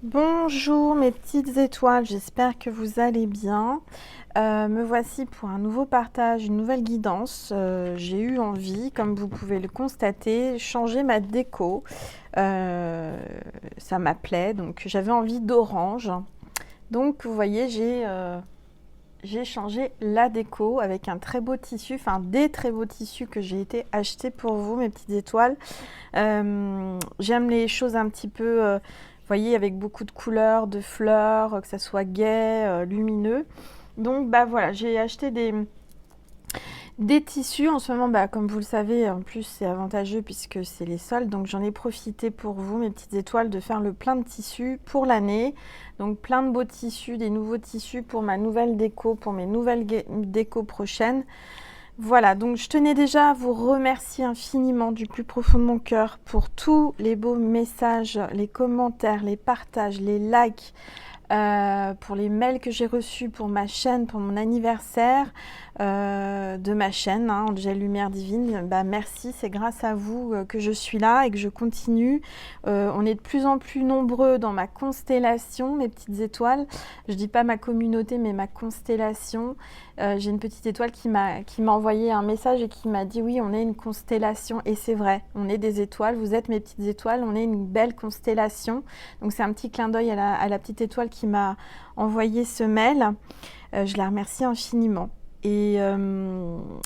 Bonjour mes petites étoiles, j'espère que vous allez bien. Me voici pour un nouveau partage, une nouvelle guidance. J'ai eu envie, comme vous pouvez le constater, changer ma déco. Ça m'appelait, donc j'avais envie d'orange. Donc vous voyez, j'ai changé la déco avec un très beau tissu, enfin des très beaux tissus que j'ai été acheter pour vous, mes petites étoiles. J'aime les choses un petit peu, vous voyez, avec beaucoup de couleurs, de fleurs, que ça soit gai, lumineux. Donc bah voilà, j'ai acheté des tissus. En ce moment, bah, comme vous le savez, en plus c'est avantageux puisque c'est les soldes. Donc j'en ai profité pour vous, mes petites étoiles, de faire le plein de tissus pour l'année. Donc plein de beaux tissus, des nouveaux tissus pour ma nouvelle déco, pour mes nouvelles décos prochaines. Voilà, donc je tenais déjà à vous remercier infiniment du plus profond de mon cœur pour tous les beaux messages, les commentaires, les partages, les likes, pour les mails que j'ai reçus pour ma chaîne, pour mon anniversaire de ma chaîne, Angèle Lumière Divine. Bah, merci, c'est grâce à vous que je suis là et que je continue. On est de plus en plus nombreux dans ma constellation, mes petites étoiles. Je dis pas ma communauté, mais ma constellation. J'ai une petite étoile qui m'a envoyé un message et qui m'a dit oui, on est une constellation, et c'est vrai, on est des étoiles, vous êtes mes petites étoiles, on est une belle constellation. Donc c'est un petit clin d'œil à la petite étoile qui m'a envoyé ce mail. Je la remercie infiniment. Et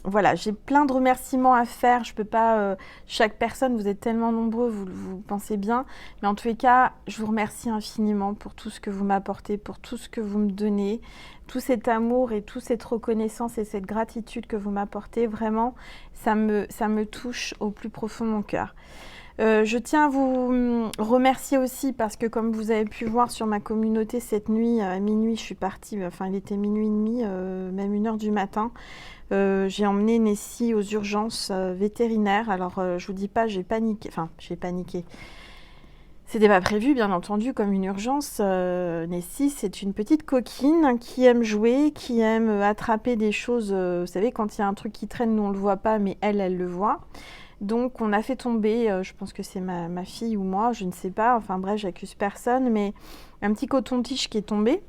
voilà, j'ai plein de remerciements à faire. Je peux pas, chaque personne, vous êtes tellement nombreux, vous pensez bien. Mais en tous les cas, je vous remercie infiniment pour tout ce que vous m'apportez, pour tout ce que vous me donnez, tout cet amour et toute cette reconnaissance et cette gratitude que vous m'apportez. Vraiment, ça me touche au plus profond de mon cœur. Je tiens à vous remercier aussi parce que comme vous avez pu voir sur ma communauté cette nuit, à minuit, je suis partie, enfin il était minuit et demi, même 1h du matin. J'ai emmené Nessie aux urgences vétérinaires. Alors je vous dis pas, j'ai paniqué, enfin j'ai paniqué. C'était pas prévu, bien entendu, comme une urgence. Nessie, c'est une petite coquine qui aime jouer, qui aime attraper des choses. Vous savez, quand il y a un truc qui traîne, nous on le voit pas, mais elle le voit. Donc on a fait tomber, je pense que c'est ma fille ou moi, je ne sais pas, enfin bref, j'accuse personne, mais un petit coton-tige qui est tombé,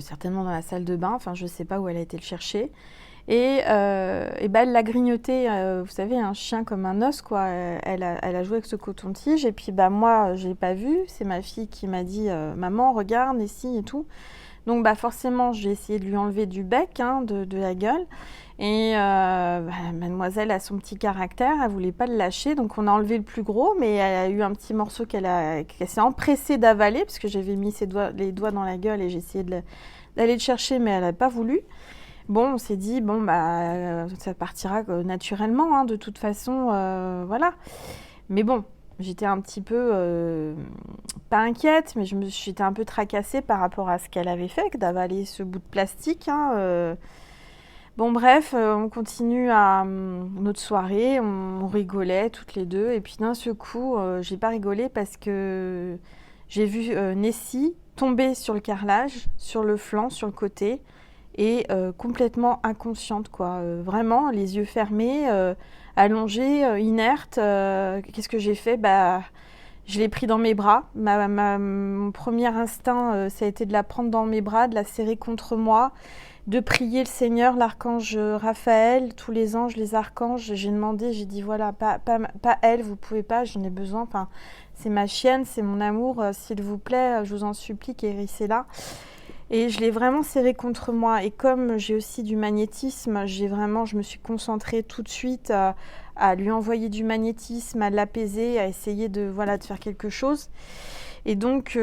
certainement dans la salle de bain, enfin je ne sais pas où elle a été le chercher. Et ben, elle l'a grignoté, vous savez, un chien comme un os, quoi. Elle a joué avec ce coton-tige, et puis bah, moi, je l'ai pas vu, c'est ma fille qui m'a dit maman, regarde, ici et tout. Donc bah, forcément, j'ai essayé de lui enlever du bec, de la gueule. Et bah, mademoiselle a son petit caractère, elle voulait pas le lâcher, donc on a enlevé le plus gros, mais elle a eu un petit morceau qu'elle s'est empressée d'avaler, parce que j'avais mis les doigts dans la gueule et j'ai essayé d'aller le chercher, mais elle n'a pas voulu. Bon, on s'est dit, bon, bah, ça partira naturellement, de toute façon, voilà. Mais bon, j'étais un petit peu, pas inquiète, mais j'étais un peu tracassée par rapport à ce qu'elle avait fait, d'avaler ce bout de plastique. Bon, bref, on continue à notre soirée, on rigolait toutes les deux, et puis d'un seul coup, j'ai pas rigolé parce que j'ai vu Nessie tomber sur le carrelage, sur le flanc, sur le côté, et complètement inconsciente, quoi. Vraiment, les yeux fermés, allongée, inerte. Qu'est-ce que j'ai fait? Bah, je l'ai pris dans mes bras. Mon premier instinct, ça a été de la prendre dans mes bras, de la serrer contre moi, de prier le Seigneur, l'archange Raphaël, tous les anges, les archanges. J'ai demandé, j'ai dit voilà, pas elle, vous pouvez pas, j'en ai besoin. Enfin, c'est ma chienne, c'est mon amour, s'il vous plaît, je vous en supplie, guérissez-la. Et je l'ai vraiment serré contre moi. Et comme j'ai aussi du magnétisme, je me suis concentrée tout de suite à lui envoyer du magnétisme, à l'apaiser, à essayer de faire quelque chose. Et donc,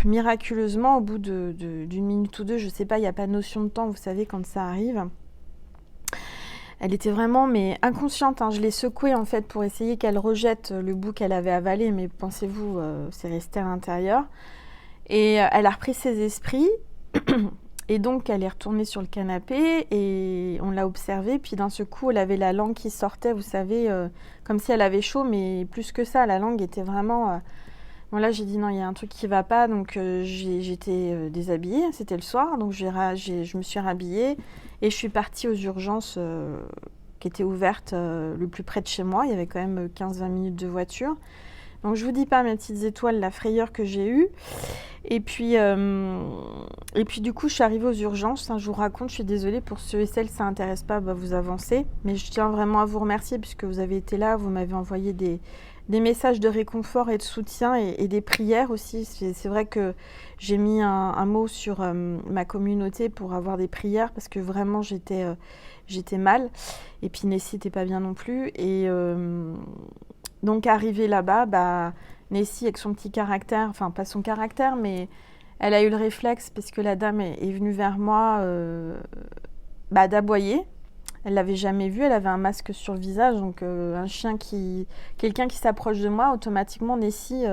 miraculeusement, au bout d'une minute ou deux, je sais pas, il n'y a pas de notion de temps, vous savez, quand ça arrive. Elle était vraiment inconsciente. Je l'ai secouée en fait pour essayer qu'elle rejette le bout qu'elle avait avalé, mais pensez-vous, c'est resté à l'intérieur. Et elle a repris ses esprits. Et donc, elle est retournée sur le canapé et on l'a observée. Puis d'un seul coup, elle avait la langue qui sortait, vous savez, comme si elle avait chaud, mais plus que ça, la langue était vraiment... Bon, là, j'ai dit non, il y a un truc qui va pas. Donc, j'étais déshabillée, c'était le soir. Donc, je me suis rhabillée et je suis partie aux urgences qui étaient ouvertes le plus près de chez moi. Il y avait quand même 15-20 minutes de voiture. Donc je vous dis pas, mes petites étoiles, la frayeur que j'ai eue. Et puis du coup, je suis arrivée aux urgences. Hein, je vous raconte, je suis désolée pour ceux et celles que ça n'intéresse pas, bah, vous avancez. Mais je tiens vraiment à vous remercier puisque vous avez été là, vous m'avez envoyé des messages de réconfort et de soutien et des prières aussi. C'est vrai que j'ai mis un mot sur ma communauté pour avoir des prières parce que vraiment j'étais mal. Et puis Nessie n'était pas bien non plus. Et donc arrivée là-bas, bah, Nessie avec son petit caractère, enfin pas son caractère, mais elle a eu le réflexe parce que la dame est venue vers moi bah, d'aboyer. Elle l'avait jamais vu, elle avait un masque sur le visage, donc quelqu'un qui s'approche de moi, automatiquement Nessie,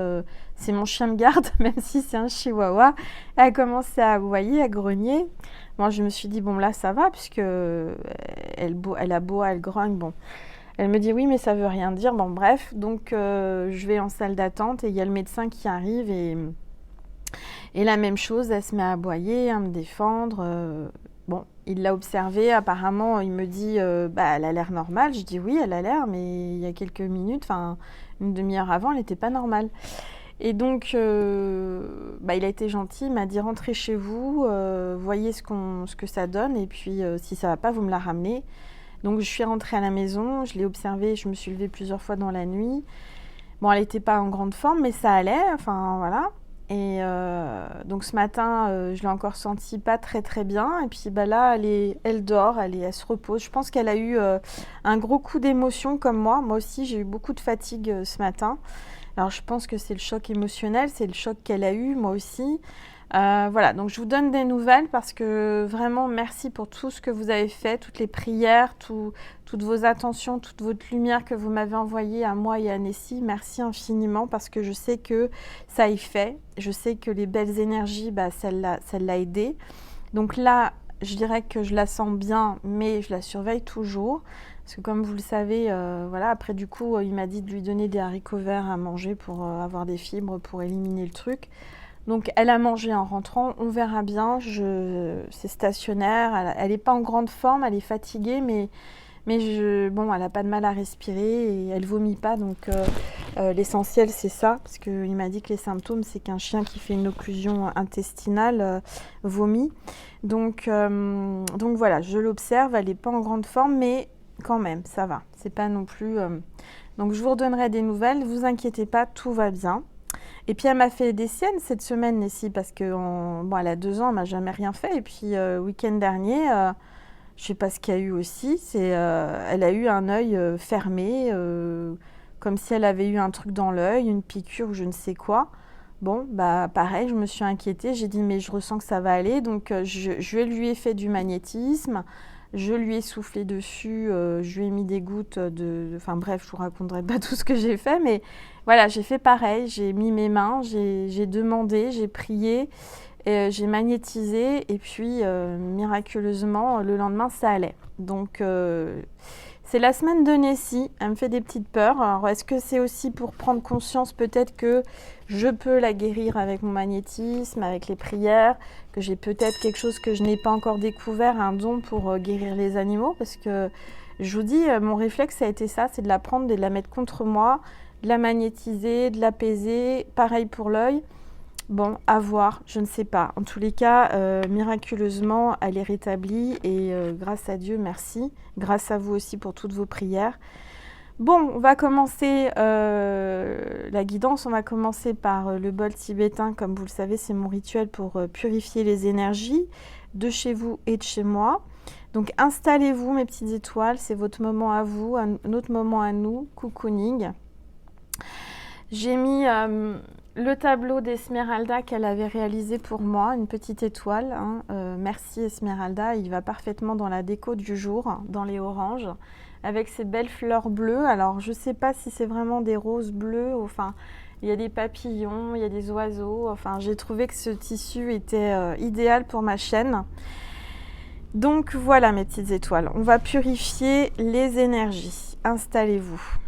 c'est mon chien de garde, même si c'est un chihuahua. Elle a commencé à aboyer, à grogner. Moi, je me suis dit bon là ça va puisque elle aboie, elle grogne, bon. Elle me dit oui mais ça veut rien dire, bon bref, donc je vais en salle d'attente et il y a le médecin qui arrive et la même chose, elle se met à aboyer, à me défendre. Bon, il l'a observée, apparemment, il me dit bah, elle a l'air normale. Je dis oui, elle a l'air, mais il y a quelques minutes, enfin une demi-heure avant, elle n'était pas normale. Et donc, bah, il a été gentil, il m'a dit rentrez chez vous, voyez ce que ça donne, et puis si ça va pas, vous me la ramenez. Donc je suis rentrée à la maison, je l'ai observée, je me suis levée plusieurs fois dans la nuit. Bon, elle n'était pas en grande forme, mais ça allait, enfin voilà. Et donc ce matin, je l'ai encore sentie pas très très bien. Et puis bah, là, elle dort, elle se repose. Je pense qu'elle a eu un gros coup d'émotion comme moi. Moi aussi, j'ai eu beaucoup de fatigue ce matin. Alors je pense que c'est le choc émotionnel, c'est le choc qu'elle a eu, moi aussi. Voilà, donc je vous donne des nouvelles parce que vraiment merci pour tout ce que vous avez fait, toutes les prières, toutes vos attentions, toute votre lumière que vous m'avez envoyée à moi et à Nessie. Merci infiniment parce que je sais que ça y fait. Je sais que les belles énergies, bah, ça l'a aidée. Donc là, je dirais que je la sens bien, mais je la surveille toujours. Parce que comme vous le savez, voilà, après du coup, il m'a dit de lui donner des haricots verts à manger pour avoir des fibres, pour éliminer le truc. Donc elle a mangé en rentrant, on verra bien, c'est stationnaire, elle n'est pas en grande forme, elle est fatiguée, mais bon, elle n'a pas de mal à respirer et elle vomit pas, donc l'essentiel c'est ça, parce qu'il m'a dit que les symptômes c'est qu'un chien qui fait une occlusion intestinale vomit. Donc voilà, je l'observe, elle n'est pas en grande forme, mais quand même, ça va, c'est pas non plus... Donc je vous redonnerai des nouvelles, ne vous inquiétez pas, tout va bien. Et puis elle m'a fait des siennes cette semaine, Nessie, parce que bon, elle a 2 ans, elle m'a jamais rien fait. Et puis week-end dernier, je sais pas ce qu'il y a eu aussi, elle a eu un œil fermé, comme si elle avait eu un truc dans l'œil, une piqûre ou je ne sais quoi. Bon, bah pareil, je me suis inquiétée, j'ai dit mais je ressens que ça va aller, donc je lui ai fait du magnétisme, je lui ai soufflé dessus, je lui ai mis des gouttes enfin bref, je vous raconterai pas tout ce que j'ai fait, mais voilà, j'ai fait pareil, j'ai mis mes mains, j'ai demandé, j'ai prié, j'ai magnétisé et puis miraculeusement, le lendemain, ça allait. Donc c'est la semaine de Nessie, elle me fait des petites peurs. Alors est-ce que c'est aussi pour prendre conscience peut-être que je peux la guérir avec mon magnétisme, avec les prières, que j'ai peut-être quelque chose que je n'ai pas encore découvert, un don pour guérir les animaux, parce que je vous dis, mon réflexe ça a été ça, c'est de la prendre et de la mettre contre moi, de la magnétiser, de l'apaiser, pareil pour l'œil. Bon, à voir, je ne sais pas. En tous les cas, miraculeusement, elle est rétablie et grâce à Dieu, merci. Grâce à vous aussi pour toutes vos prières. Bon, on va commencer la guidance. On va commencer par le bol tibétain. Comme vous le savez, c'est mon rituel pour purifier les énergies de chez vous et de chez moi. Donc installez-vous, mes petites étoiles. C'est votre moment à vous, notre moment à nous. Cocooning. J'ai mis le tableau d'Esmeralda qu'elle avait réalisé pour moi, une petite étoile. Hein. Merci Esmeralda, il va parfaitement dans la déco du jour, dans les oranges, avec ces belles fleurs bleues. Alors je ne sais pas si c'est vraiment des roses bleues, enfin il y a des papillons, il y a des oiseaux. Enfin j'ai trouvé que ce tissu était idéal pour ma chaîne. Donc voilà mes petites étoiles, on va purifier les énergies. Installez-vous.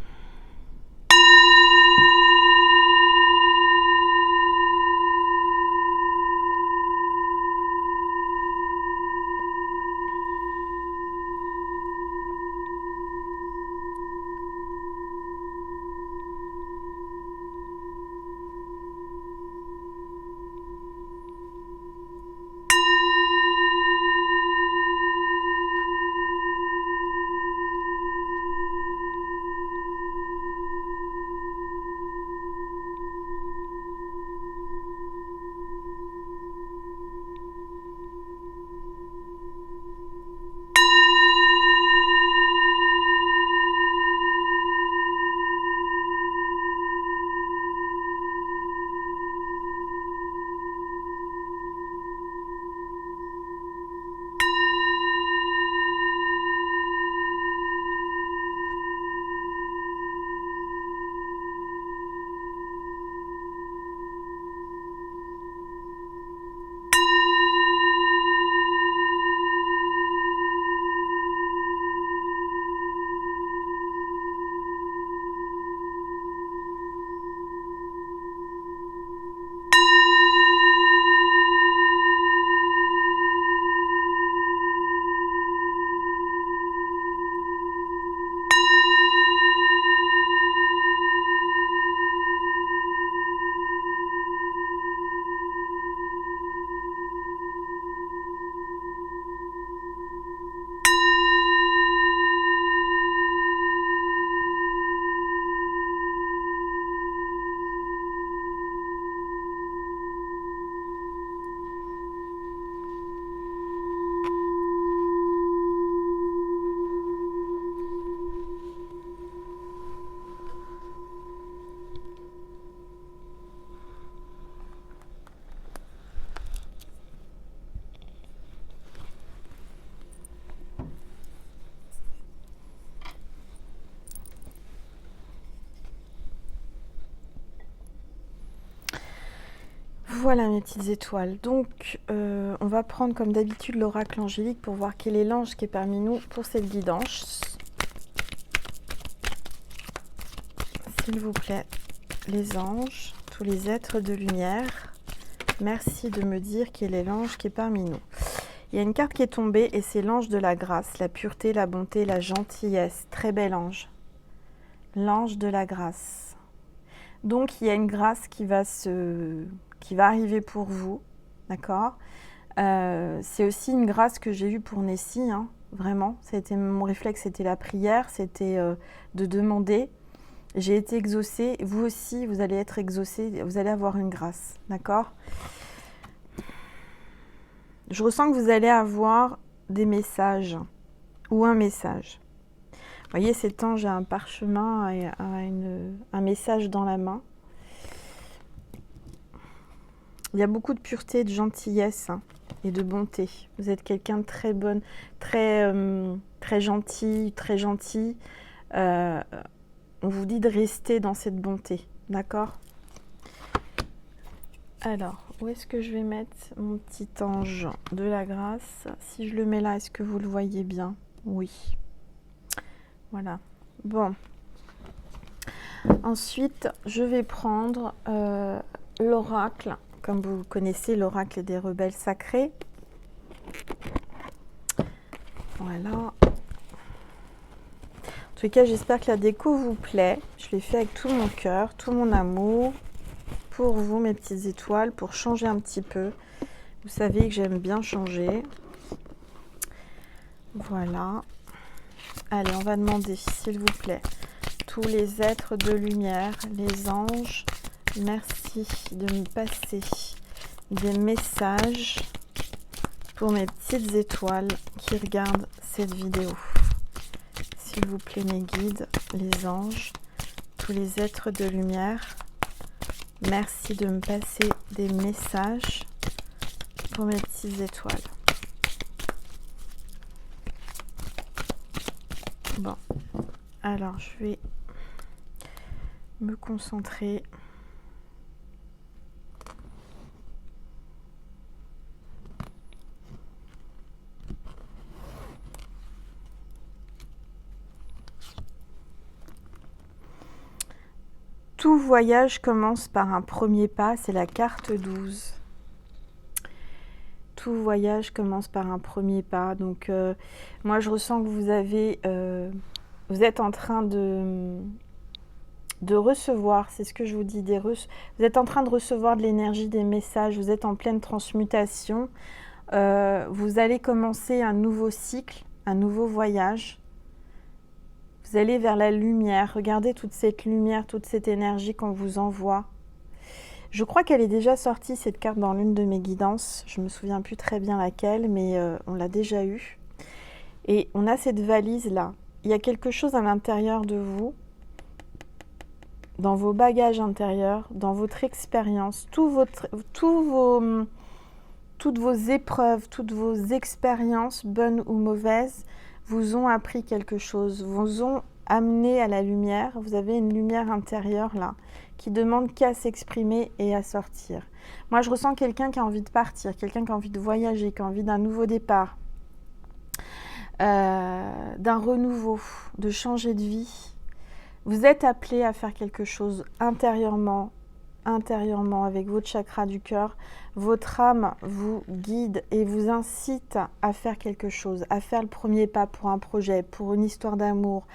Voilà mes petites étoiles. Donc, on va prendre comme d'habitude l'oracle angélique pour voir quel est l'ange qui est parmi nous pour cette guidance. S'il vous plaît, les anges, tous les êtres de lumière, merci de me dire quel est l'ange qui est parmi nous. Il y a une carte qui est tombée et c'est l'ange de la grâce, la pureté, la bonté, la gentillesse. Très bel ange. L'ange de la grâce. Donc, il y a une grâce qui va arriver pour vous, d'accord. C'est aussi une grâce que j'ai eue pour Nessie, hein, vraiment. Mon réflexe, c'était la prière, c'était de demander. J'ai été exaucée. Vous aussi, vous allez être exaucé, vous allez avoir une grâce, d'accord. Je ressens que vous allez avoir des messages ou un message. Vous voyez, cet ange a un parchemin et un message dans la main. Il y a beaucoup de pureté, de gentillesse, hein, et de bonté. Vous êtes quelqu'un de très bonne, très gentil, très gentil. On vous dit de rester dans cette bonté, d'accord? Alors, où est-ce que je vais mettre mon petit ange de la grâce? Si je le mets là, est-ce que vous le voyez bien? Oui. Voilà. Bon. Ensuite, je vais prendre l'oracle. Comme vous connaissez, l'oracle des rebelles sacrés. Voilà. En tous les cas, j'espère que la déco vous plaît. Je l'ai fait avec tout mon cœur, tout mon amour. Pour vous, mes petites étoiles, pour changer un petit peu. Vous savez que j'aime bien changer. Voilà. Allez, on va demander, s'il vous plaît, tous les êtres de lumière, les anges, merci de me passer des messages pour mes petites étoiles qui regardent cette vidéo. S'il vous plaît, mes guides, les anges, tous les êtres de lumière, merci de me passer des messages pour mes petites étoiles. Bon, alors je vais me concentrer. Tout voyage commence par un premier pas, c'est la carte 12. Tout voyage commence par un premier pas. Donc, moi, je ressens que vous êtes en train de recevoir, c'est ce que je vous dis, vous êtes en train de recevoir de l'énergie, des messages, vous êtes en pleine transmutation. Vous allez commencer un nouveau cycle, un nouveau voyage. Vous allez vers la lumière. Regardez toute cette lumière, toute cette énergie qu'on vous envoie. Je crois qu'elle est déjà sortie, cette carte, dans l'une de mes guidances. Je ne me souviens plus très bien laquelle, mais on l'a déjà eue. Et on a cette valise-là. Il y a quelque chose à l'intérieur de vous, dans vos bagages intérieurs, dans votre expérience, toutes vos épreuves, toutes vos expériences, bonnes ou mauvaises, vous ont appris quelque chose, vous ont amené à la lumière. Vous avez une lumière intérieure là, qui demande qu'à s'exprimer et à sortir. Moi, je ressens quelqu'un qui a envie de partir, quelqu'un qui a envie de voyager, qui a envie d'un nouveau départ, d'un renouveau, de changer de vie. Vous êtes appelé à faire quelque chose intérieurement, avec votre chakra du cœur. Votre âme vous guide et vous incite à faire quelque chose, à faire le premier pas pour un projet, pour une histoire d'amour,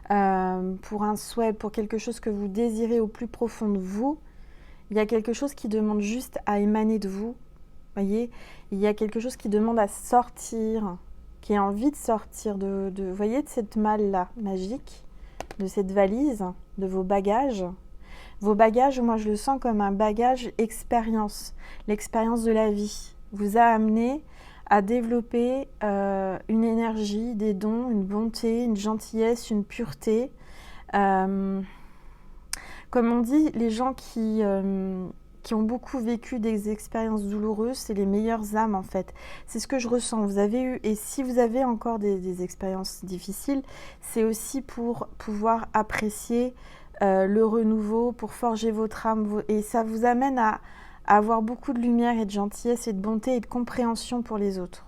pour un souhait, pour quelque chose que vous désirez au plus profond de vous. Il y a quelque chose qui demande juste à émaner de vous. Voyez, il y a quelque chose qui demande à sortir, qui a envie de sortir voyez, de cette malle-là magique, de cette valise, de vos bagages. Vos bagages, moi je le sens comme un bagage expérience. L'expérience de la vie vous a amené à développer une énergie, des dons, une bonté, une gentillesse, une pureté. Comme on dit, les gens qui ont beaucoup vécu des expériences douloureuses, c'est les meilleures âmes en fait. C'est ce que je ressens. Vous avez eu, et si vous avez encore des expériences difficiles, c'est aussi pour pouvoir apprécier le renouveau, pour forger votre âme, et ça vous amène à avoir beaucoup de lumière et de gentillesse et de bonté et de compréhension pour les autres.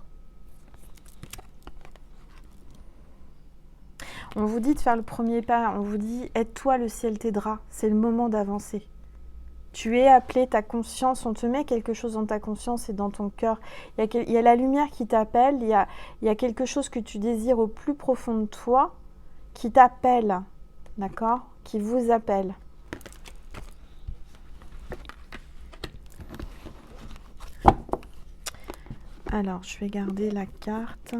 On vous dit de faire le premier pas, on vous dit aide-toi, le ciel t'aidera, c'est le moment d'avancer. Tu es appelé, ta conscience, on te met quelque chose dans ta conscience et dans ton cœur. Il y a la lumière qui t'appelle, il y a quelque chose que tu désires au plus profond de toi qui t'appelle, d'accord? Qui vous appelle. Alors, je vais garder la carte.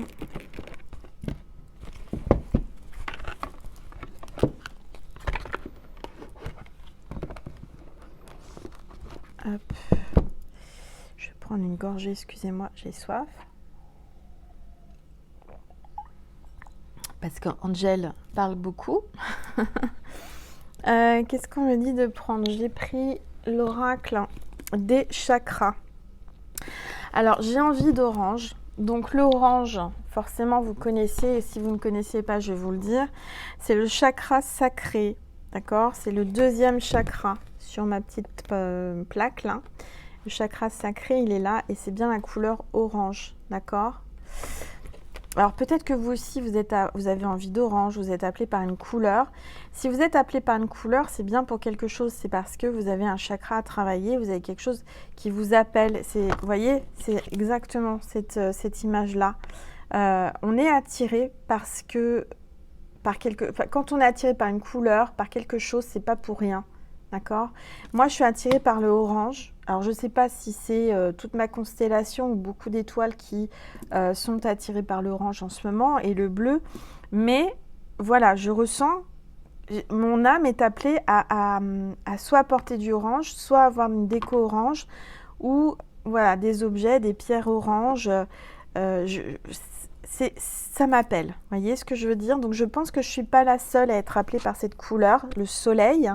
Hop. Je vais prendre une gorgée, excusez-moi, j'ai soif. Parce qu'Angel parle beaucoup. Qu'est-ce qu'on me dit de prendre? J'ai pris l'oracle des chakras. Alors, j'ai envie d'orange. Donc, l'orange, forcément, vous connaissez. Et si vous ne connaissez pas, je vais vous le dire. C'est le chakra sacré. D'accord? C'est le deuxième chakra sur ma petite plaque là. Le chakra sacré, il est là et c'est bien la couleur orange. D'accord? Alors peut-être que vous aussi, vous avez envie d'orange, vous êtes appelé par une couleur. Si vous êtes appelé par une couleur, c'est bien pour quelque chose. C'est parce que vous avez un chakra à travailler, vous avez quelque chose qui vous appelle. Vous voyez, c'est exactement cette image-là. On est attiré parce que, quand on est attiré par une couleur, par quelque chose, c'est pas pour rien. D'accord? Moi, je suis attirée par le orange. Alors, je ne sais pas si c'est toute ma constellation ou beaucoup d'étoiles qui sont attirées par l'orange en ce moment et le bleu. Mais voilà, je ressens, mon âme est appelée à soit porter du orange, soit avoir une déco orange ou voilà, des objets, des pierres oranges. Ça m'appelle. Vous voyez ce que je veux dire? Donc, je pense que je ne suis pas la seule à être appelée par cette couleur, le soleil.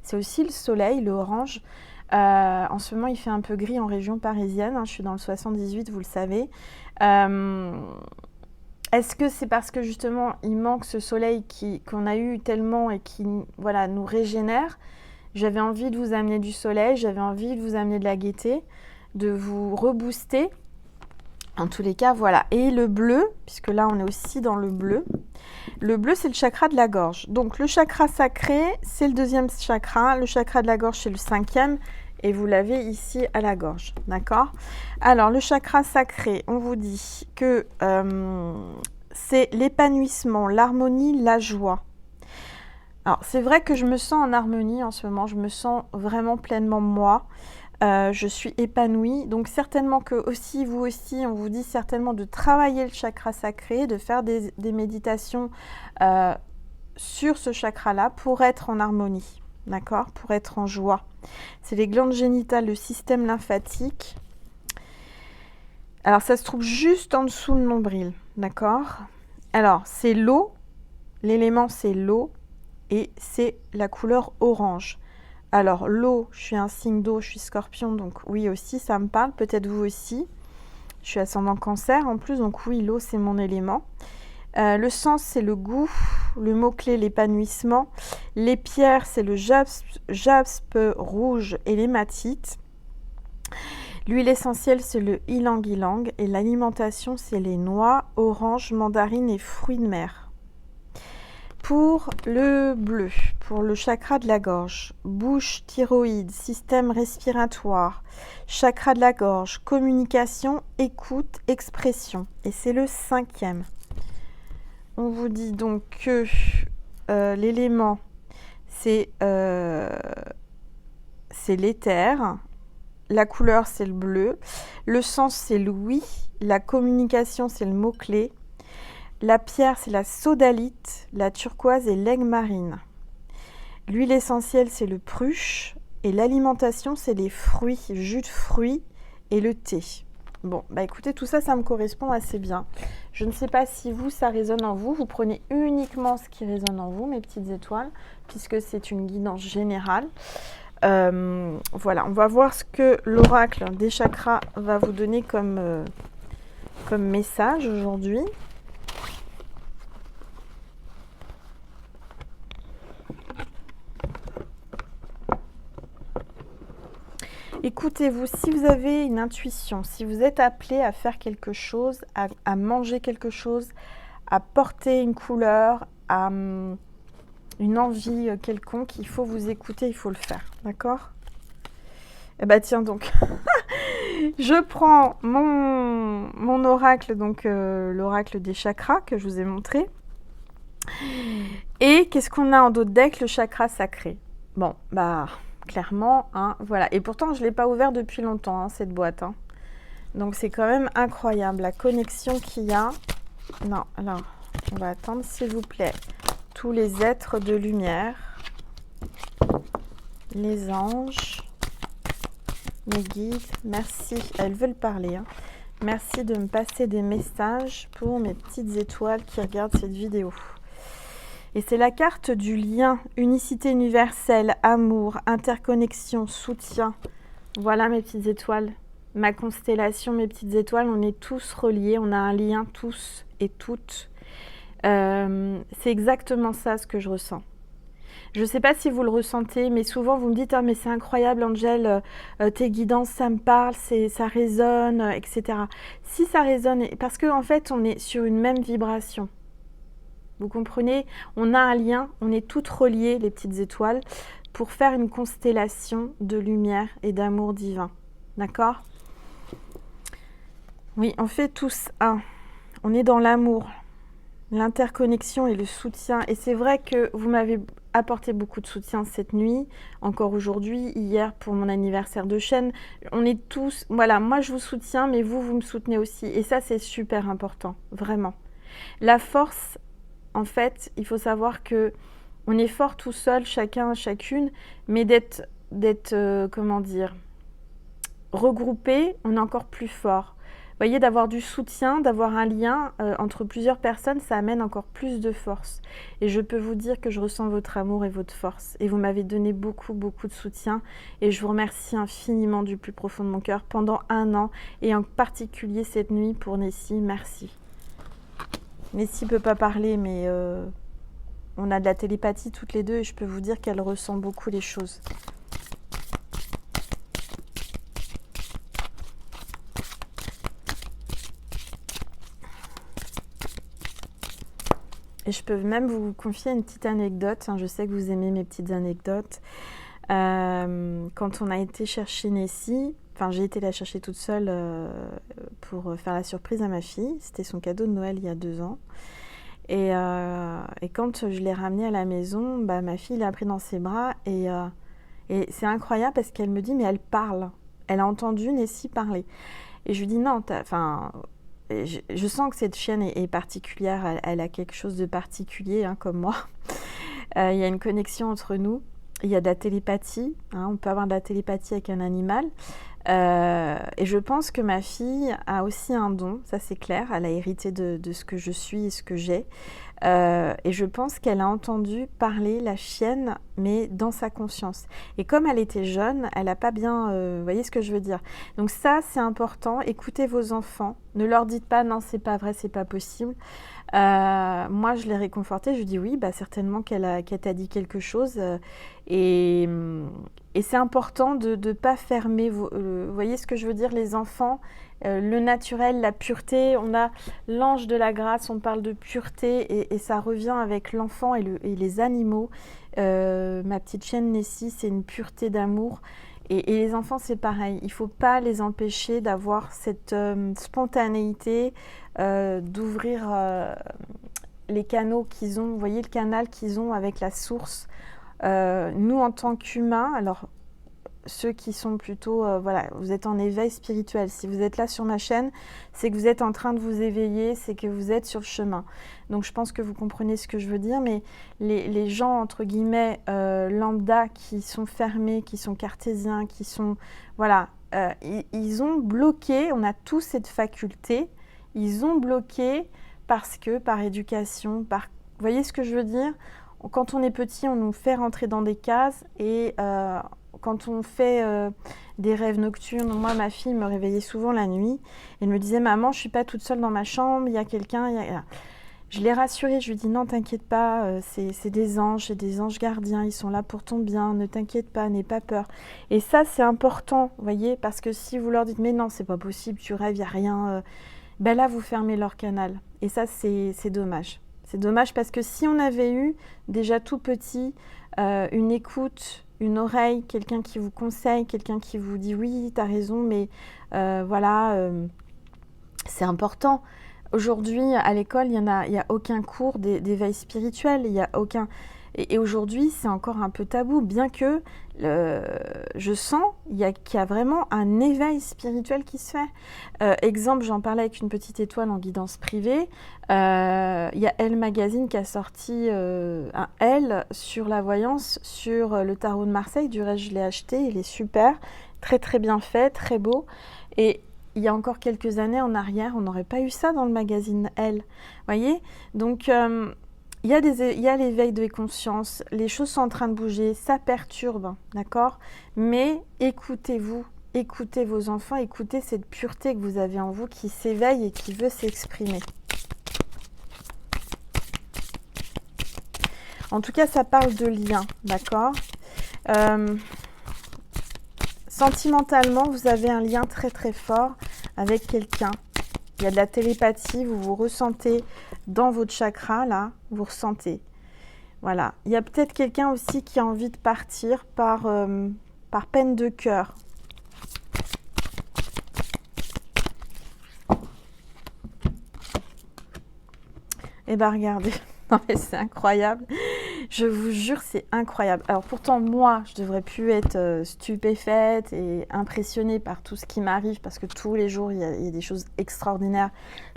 C'est aussi le soleil, le orange. En ce moment, il fait un peu gris en région parisienne. Je suis dans le 78, vous le savez. Est-ce que c'est parce que justement, il manque ce soleil qu'on a eu tellement et qui voilà, nous régénère? J'avais envie de vous amener du soleil, j'avais envie de vous amener de la gaieté, de vous rebooster. En tous les cas, voilà. Et le bleu, puisque là, on est aussi dans le bleu. Le bleu, c'est le chakra de la gorge. Donc, le chakra sacré, c'est le deuxième chakra. Le chakra de la gorge, c'est le cinquième. Et vous l'avez ici à la gorge. D'accord? Alors, le chakra sacré, on vous dit que c'est l'épanouissement, l'harmonie, la joie. Alors, c'est vrai que je me sens en harmonie en ce moment. Je me sens vraiment pleinement moi. Je suis épanouie. Donc certainement que aussi, vous aussi, on vous dit certainement de travailler le chakra sacré, de faire des méditations sur ce chakra-là pour être en harmonie, d'accord? Pour être en joie. C'est les glandes génitales, le système lymphatique. Alors ça se trouve juste en dessous le nombril, d'accord? Alors c'est l'eau, l'élément c'est l'eau et c'est la couleur orange. Alors, l'eau, je suis un signe d'eau, je suis scorpion, donc oui aussi, ça me parle, peut-être vous aussi. Je suis ascendant cancer en plus, donc oui, l'eau, c'est mon élément. Le sens, c'est le goût, le mot-clé, l'épanouissement. Les pierres, c'est le jaspe rouge et l'hématite. L'huile essentielle, c'est le ylang-ylang. Et l'alimentation, c'est les noix, oranges, mandarines et fruits de mer. Pour le bleu, pour le chakra de la gorge, bouche, thyroïde, système respiratoire, chakra de la gorge, communication, écoute, expression. Et c'est le cinquième. On vous dit donc que l'élément, c'est l'éther. La couleur, c'est le bleu. Le sens, c'est l'ouïe. La communication, c'est le mot-clé. La pierre, c'est la sodalite, la turquoise et l'aigle marine. L'huile essentielle, c'est le pruche. Et l'alimentation, c'est les fruits, jus de fruits et le thé. Bon, bah écoutez, tout ça, ça me correspond assez bien. Je ne sais pas si vous, ça résonne en vous. Vous prenez uniquement ce qui résonne en vous, mes petites étoiles, puisque c'est une guidance générale. Voilà, on va voir ce que l'oracle des chakras va vous donner comme message aujourd'hui. écoutez-vous. Si vous avez une intuition, si vous êtes appelé à faire quelque chose, à manger quelque chose, à porter une couleur, à une envie quelconque, il faut vous écouter, il faut le faire. D'accord? Eh bien, tiens donc, je prends mon oracle, donc l'oracle des chakras que je vous ai montré. Et qu'est-ce qu'on a en dos de deck? Le chakra sacré. Bon, bah, clairement, hein, voilà. Et pourtant, je ne l'ai pas ouvert depuis longtemps, hein, cette boîte. Hein. Donc, c'est quand même incroyable, la connexion qu'il y a. Non, alors, on va attendre, s'il vous plaît. Tous les êtres de lumière, les anges, mes guides, merci. Elles veulent parler, hein. Merci de me passer des messages pour mes petites étoiles qui regardent cette vidéo. Et c'est la carte du lien, unicité universelle, amour, interconnexion, soutien. Voilà mes petites étoiles, ma constellation, mes petites étoiles, on est tous reliés, on a un lien tous et toutes. C'est exactement ça ce que je ressens. Je ne sais pas si vous le ressentez, mais souvent vous me dites « Ah mais c'est incroyable Angel, tes guidances, ça me parle, ça résonne, etc. » Si ça résonne, parce qu'en fait on est sur une même vibration. Vous comprenez? On a un lien, on est toutes reliées, les petites étoiles, pour faire une constellation de lumière et d'amour divin. D'accord? Oui, on fait tous un. On est dans l'amour, l'interconnexion et le soutien. Et c'est vrai que vous m'avez apporté beaucoup de soutien cette nuit, encore aujourd'hui, hier pour mon anniversaire de chaîne. On est tous... Voilà, moi je vous soutiens, mais vous me soutenez aussi. Et ça, c'est super important, vraiment. La force... En fait, il faut savoir que on est fort tout seul, chacun, chacune, mais d'être comment dire, regroupé, on est encore plus fort. Vous voyez, d'avoir du soutien, d'avoir un lien entre plusieurs personnes, ça amène encore plus de force. Et je peux vous dire que je ressens votre amour et votre force. Et vous m'avez donné beaucoup, beaucoup de soutien. Et je vous remercie infiniment du plus profond de mon cœur pendant 1 an, et en particulier cette nuit pour Nessie. Merci. Nessie ne peut pas parler, mais on a de la télépathie toutes les deux et je peux vous dire qu'elle ressent beaucoup les choses. Et je peux même vous confier une petite anecdote. Je sais que vous aimez mes petites anecdotes. Quand on a été chercher Nessie, j'ai été la chercher toute seule pour faire la surprise à ma fille. C'était son cadeau de Noël il y a 2 ans. Et quand je l'ai ramenée à la maison, ma fille l'a pris dans ses bras. Et c'est incroyable parce qu'elle me dit, mais elle parle. Elle a entendu Nessie parler. Et je lui dis, non, je sens que cette chienne est particulière. Elle a quelque chose de particulier, hein, comme moi. Il y a une connexion entre nous. Il y a de la télépathie, hein, on peut avoir de la télépathie avec un animal. Et je pense que ma fille a aussi un don, ça c'est clair, elle a hérité de ce que je suis et ce que j'ai. Et je pense qu'elle a entendu parler la chienne, mais dans sa conscience. Et comme elle était jeune, elle n'a pas bien... vous voyez ce que je veux dire? Donc ça, c'est important. Écoutez vos enfants. Ne leur dites pas « non, c'est pas vrai, c'est pas possible ». Moi, je l'ai réconfortée. Je lui dis oui, certainement qu'elle t'a dit quelque chose. Et c'est important de ne pas fermer. Vous voyez ce que je veux dire? Les enfants, le naturel, la pureté. On a l'ange de la grâce, on parle de pureté. Et ça revient avec l'enfant et les animaux. Ma petite chienne Nessie, c'est une pureté d'amour. Et les enfants, c'est pareil. Il ne faut pas les empêcher d'avoir cette spontanéité, d'ouvrir les canaux qu'ils ont. Vous voyez le canal qu'ils ont avec la source. Nous, en tant qu'humains, alors ceux qui sont plutôt, voilà, vous êtes en éveil spirituel. Si vous êtes là sur ma chaîne, c'est que vous êtes en train de vous éveiller, c'est que vous êtes sur le chemin. Donc je pense que vous comprenez ce que je veux dire, mais les gens, entre guillemets, lambda, qui sont fermés, qui sont cartésiens, qui sont, voilà, ils ont bloqué, on a tous cette faculté, ils ont bloqué parce que, par éducation, vous voyez ce que je veux dire? Quand on est petit, on nous fait rentrer dans des cases et quand on fait des rêves nocturnes, moi, ma fille me réveillait souvent la nuit. Elle me disait « Maman, je ne suis pas toute seule dans ma chambre, il y a quelqu'un. » Je l'ai rassuré, je lui ai dit non, t'inquiète pas, c'est des anges, c'est des anges gardiens, ils sont là pour ton bien, ne t'inquiète pas, n'aie pas peur. Et ça, c'est important, vous voyez, parce que si vous leur dites mais non, c'est pas possible, tu rêves, il n'y a rien, ben là, vous fermez leur canal. Et ça, c'est dommage. C'est dommage parce que si on avait eu déjà tout petit une écoute, une oreille, quelqu'un qui vous conseille, quelqu'un qui vous dit oui, t'as raison, mais voilà, c'est important. Aujourd'hui, à l'école, il y a aucun cours d'éveil spirituel, il y a aucun... Et aujourd'hui, c'est encore un peu tabou, bien que je sens qu'il y a vraiment un éveil spirituel qui se fait. Exemple, j'en parlais avec une petite étoile en guidance privée. Il y a Elle Magazine qui a sorti un Elle sur la voyance, sur le tarot de Marseille. Du reste, je l'ai acheté, il est super, très très bien fait, très beau. Et il y a encore quelques années en arrière, on n'aurait pas eu ça dans le magazine Elle. Voyez, donc... il y a l'éveil de conscience, les choses sont en train de bouger, ça perturbe, d'accord? Mais écoutez-vous, écoutez vos enfants, écoutez cette pureté que vous avez en vous qui s'éveille et qui veut s'exprimer. En tout cas, ça parle de lien, d'accord? Sentimentalement, vous avez un lien très très fort avec quelqu'un. Il y a de la télépathie, vous vous ressentez dans votre chakra, là, vous ressentez. Voilà. Il y a peut-être quelqu'un aussi qui a envie de partir par peine de cœur. Eh bien, regardez. Non, mais c'est incroyable. Je vous jure, c'est incroyable. Alors pourtant, moi, je devrais plus être stupéfaite et impressionnée par tout ce qui m'arrive parce que tous les jours, il y a des choses extraordinaires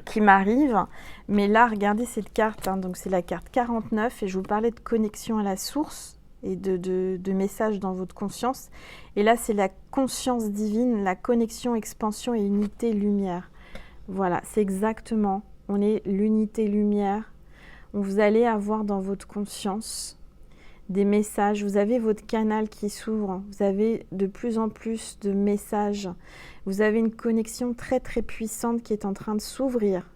qui m'arrivent. Mais là, regardez cette carte. Hein, donc, c'est la carte 49 et je vous parlais de connexion à la source et de messages dans votre conscience. Et là, c'est la conscience divine, la connexion, expansion et unité lumière. Voilà, c'est exactement. On est l'unité lumière. Vous allez avoir dans votre conscience des messages. Vous avez votre canal qui s'ouvre. Vous avez de plus en plus de messages. Vous avez une connexion très très puissante qui est en train de s'ouvrir.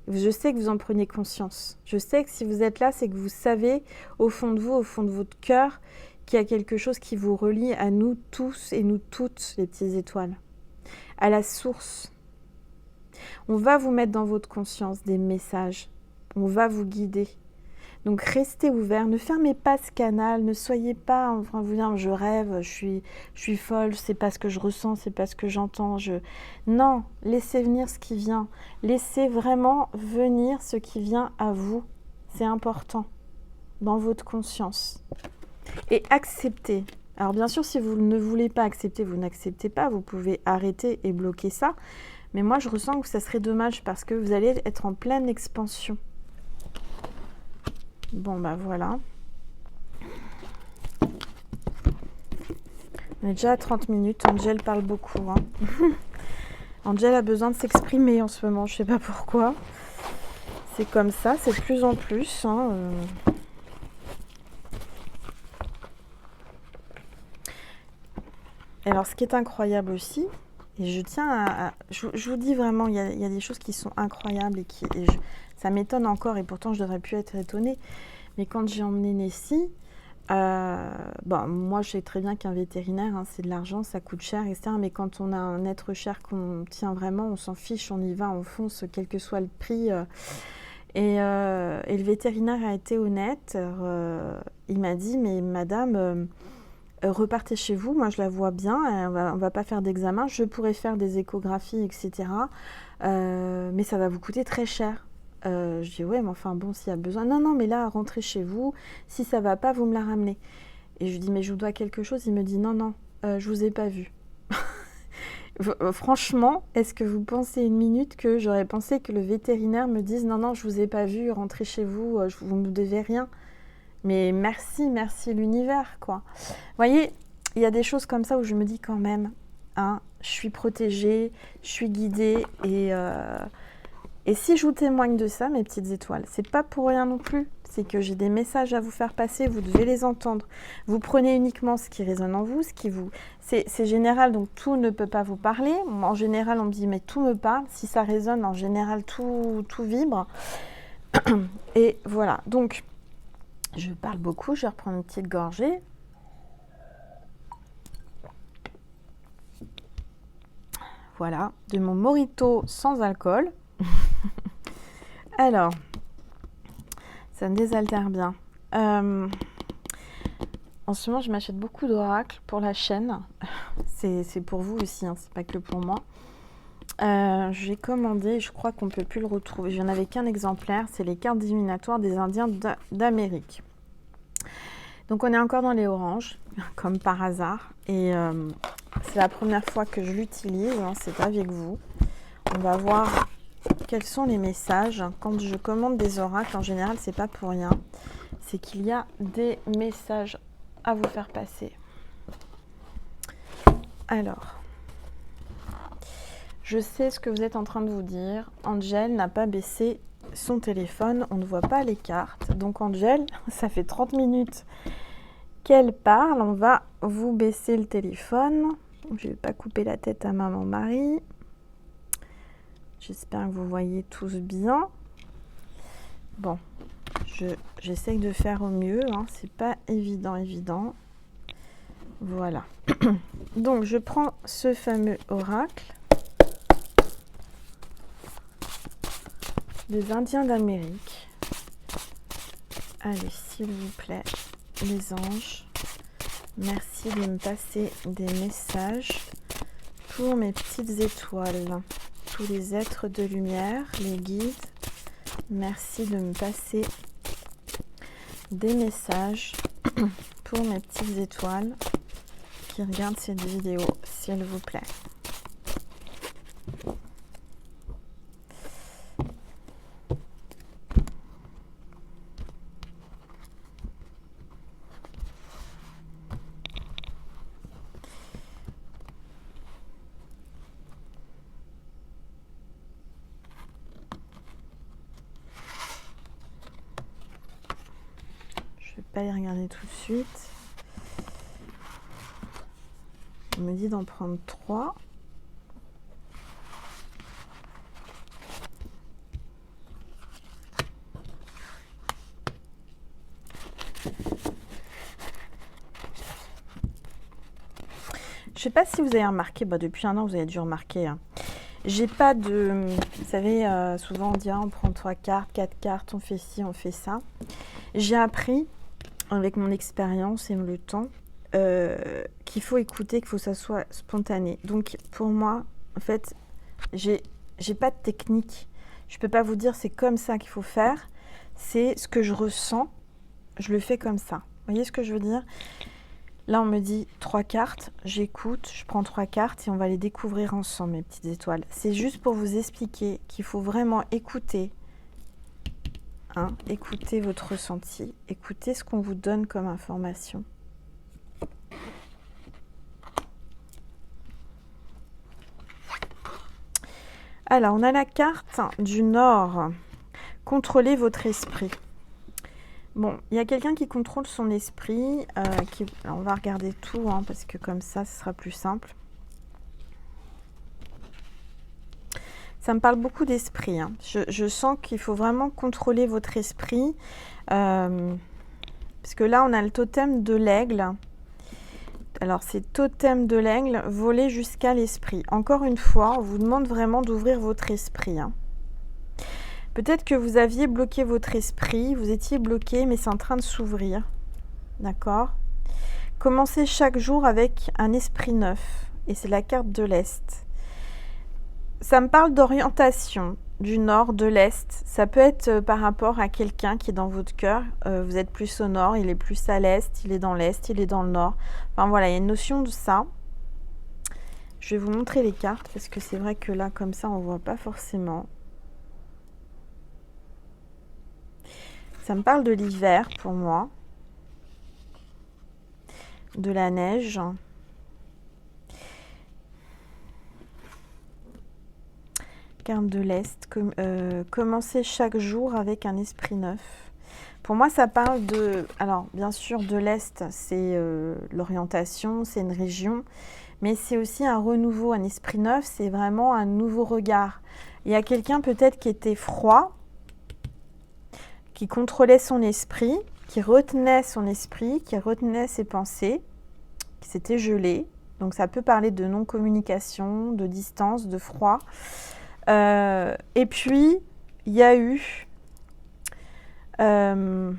Je sais que vous en prenez conscience. Je sais que si vous êtes là, c'est que vous savez au fond de vous, au fond de votre cœur, qu'il y a quelque chose qui vous relie à nous tous et nous toutes, les petites étoiles, à la source. On va vous mettre dans votre conscience des messages. On va vous guider. Donc restez ouverts, ne fermez pas ce canal, ne soyez pas en train de vous dire je rêve, je suis folle, c'est pas ce que je ressens, c'est pas ce que j'entends. Non, laissez venir ce qui vient. Laissez vraiment venir ce qui vient à vous. C'est important dans votre conscience. Et acceptez. Alors bien sûr, si vous ne voulez pas accepter, vous n'acceptez pas, vous pouvez arrêter et bloquer ça. Mais moi, je ressens que ça serait dommage parce que vous allez être en pleine expansion. Bon, bah voilà. On est déjà à 30 minutes. Angel parle beaucoup. Hein. Angel a besoin de s'exprimer en ce moment. Je ne sais pas pourquoi. C'est comme ça. C'est de plus en plus. Hein. Alors, ce qui est incroyable aussi, et je tiens je vous dis vraiment, il y a des choses qui sont incroyables et ça m'étonne encore et pourtant je devrais plus être étonnée. Mais quand j'ai emmené Nessie, moi je sais très bien qu'un vétérinaire, hein, c'est de l'argent, ça coûte cher, etc. Mais quand on a un être cher qu'on tient vraiment, on s'en fiche, on y va, on fonce, quel que soit le prix. Et le vétérinaire a été honnête. Il m'a dit, mais madame... repartez chez vous, moi je la vois bien, on va pas faire d'examen, je pourrais faire des échographies, etc. Mais ça va vous coûter très cher. Je dis ouais, mais enfin bon, s'il y a besoin, non, mais là, rentrez chez vous, si ça va pas, vous me la ramenez. Et je lui dis, mais je vous dois quelque chose, il me dit, non, je vous ai pas vu. Franchement, est-ce que vous pensez une minute que j'aurais pensé que le vétérinaire me dise, non, je vous ai pas vu, rentrez chez vous, vous me devez rien. Mais merci l'univers, quoi. Vous voyez, il y a des choses comme ça où je me dis quand même, hein, je suis protégée, je suis guidée. Et si je vous témoigne de ça, mes petites étoiles, c'est pas pour rien non plus. C'est que j'ai des messages à vous faire passer, vous devez les entendre. Vous prenez uniquement ce qui résonne en vous, ce qui vous... C'est général, donc tout ne peut pas vous parler. En général, on me dit, mais tout me parle. Si ça résonne, en général, tout vibre. Et voilà, donc je parle beaucoup, je vais reprendre une petite gorgée. Voilà, de mon mojito sans alcool. Alors, ça me désaltère bien. En ce moment, je m'achète beaucoup d'oracles pour la chaîne. C'est pour vous aussi, hein, c'est pas que pour moi. J'ai commandé, je crois qu'on ne peut plus le retrouver. J'en avais qu'un exemplaire, c'est les cartes divinatoires des Indiens d'Amérique. Donc on est encore dans les oranges, comme par hasard. Et c'est la première fois que je l'utilise, hein, c'est avec vous. On va voir quels sont les messages. Quand je commande des oracles, en général, c'est pas pour rien. C'est qu'il y a des messages à vous faire passer. Alors, je sais ce que vous êtes en train de vous dire. Angel n'a pas baissé son téléphone, on ne voit pas les cartes. Donc Angel, ça fait 30 minutes qu'elle parle. On va vous baisser le téléphone. Je ne vais pas couper la tête à maman Marie. J'espère que vous voyez tous bien. Bon, j'essaye de faire au mieux, hein. C'est pas évident. Voilà. Donc je prends ce fameux oracle des Indiens d'Amérique. Allez, s'il vous plaît, les anges, merci de me passer des messages pour mes petites étoiles. Tous les êtres de lumière, les guides, merci de me passer des messages pour mes petites étoiles qui regardent cette vidéo, s'il vous plaît. Je ne vais pas y regarder tout de suite. On me dit d'en prendre 3. Je ne sais pas si vous avez remarqué, depuis un an vous avez dû remarquer, hein. J'ai pas de... Vous savez, souvent on dit on prend 3 cartes, 4 cartes, on fait ci, on fait ça. J'ai appris, avec mon expérience et le temps, qu'il faut écouter, qu'il faut que ça soit spontané. Donc pour moi, en fait, j'ai pas de technique. Je peux pas vous dire c'est comme ça qu'il faut faire. C'est ce que je ressens, je le fais comme ça. Vous voyez ce que je veux dire ? Là, on me dit 3 cartes, j'écoute, je prends 3 cartes et on va les découvrir ensemble, mes petites étoiles. C'est juste pour vous expliquer qu'il faut vraiment écouter. Hein, écoutez votre ressenti, écoutez ce qu'on vous donne comme information. Alors, on a la carte du Nord. Contrôlez votre esprit. Bon, il y a quelqu'un qui contrôle son esprit. Alors, on va regarder tout, hein, parce que comme ça, ce sera plus simple. Ça me parle beaucoup d'esprit, hein. Je sens qu'il faut vraiment contrôler votre esprit. Parce que là, on a le totem de l'aigle. Alors, c'est totem de l'aigle, voler jusqu'à l'esprit. Encore une fois, on vous demande vraiment d'ouvrir votre esprit, hein. Peut-être que vous aviez bloqué votre esprit, vous étiez bloqué, mais c'est en train de s'ouvrir. D'accord ? Commencez chaque jour avec un esprit neuf. Et c'est la carte de l'Est. Ça me parle d'orientation, du Nord, de l'Est. Ça peut être par rapport à quelqu'un qui est dans votre cœur. Vous êtes plus au Nord, il est plus à l'Est, il est dans l'Est, il est dans le Nord. Enfin voilà, il y a une notion de ça. Je vais vous montrer les cartes, parce que c'est vrai que là, comme ça, on ne voit pas forcément. Ça me parle de l'hiver pour moi, de la neige, carte de l'Est, commencer chaque jour avec un esprit neuf. Pour moi, ça parle de... Alors, bien sûr, de l'Est, c'est l'orientation, c'est une région, mais c'est aussi un renouveau, un esprit neuf, c'est vraiment un nouveau regard. Il y a quelqu'un peut-être qui était froid, qui contrôlait son esprit, qui retenait son esprit, qui retenait ses pensées, qui s'était gelé. Donc ça peut parler de non-communication, de distance, de froid. Et puis, il y a eu, on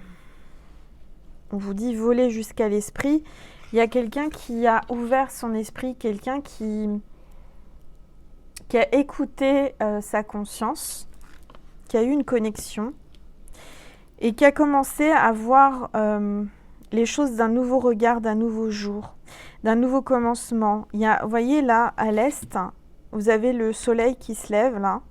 vous dit voler jusqu'à l'esprit. Il y a quelqu'un qui a ouvert son esprit, quelqu'un qui a écouté sa conscience, qui a eu une connexion et qui a commencé à voir les choses d'un nouveau regard, d'un nouveau jour, d'un nouveau commencement. Il y a, vous voyez là, à l'est, vous avez le soleil qui se lève là.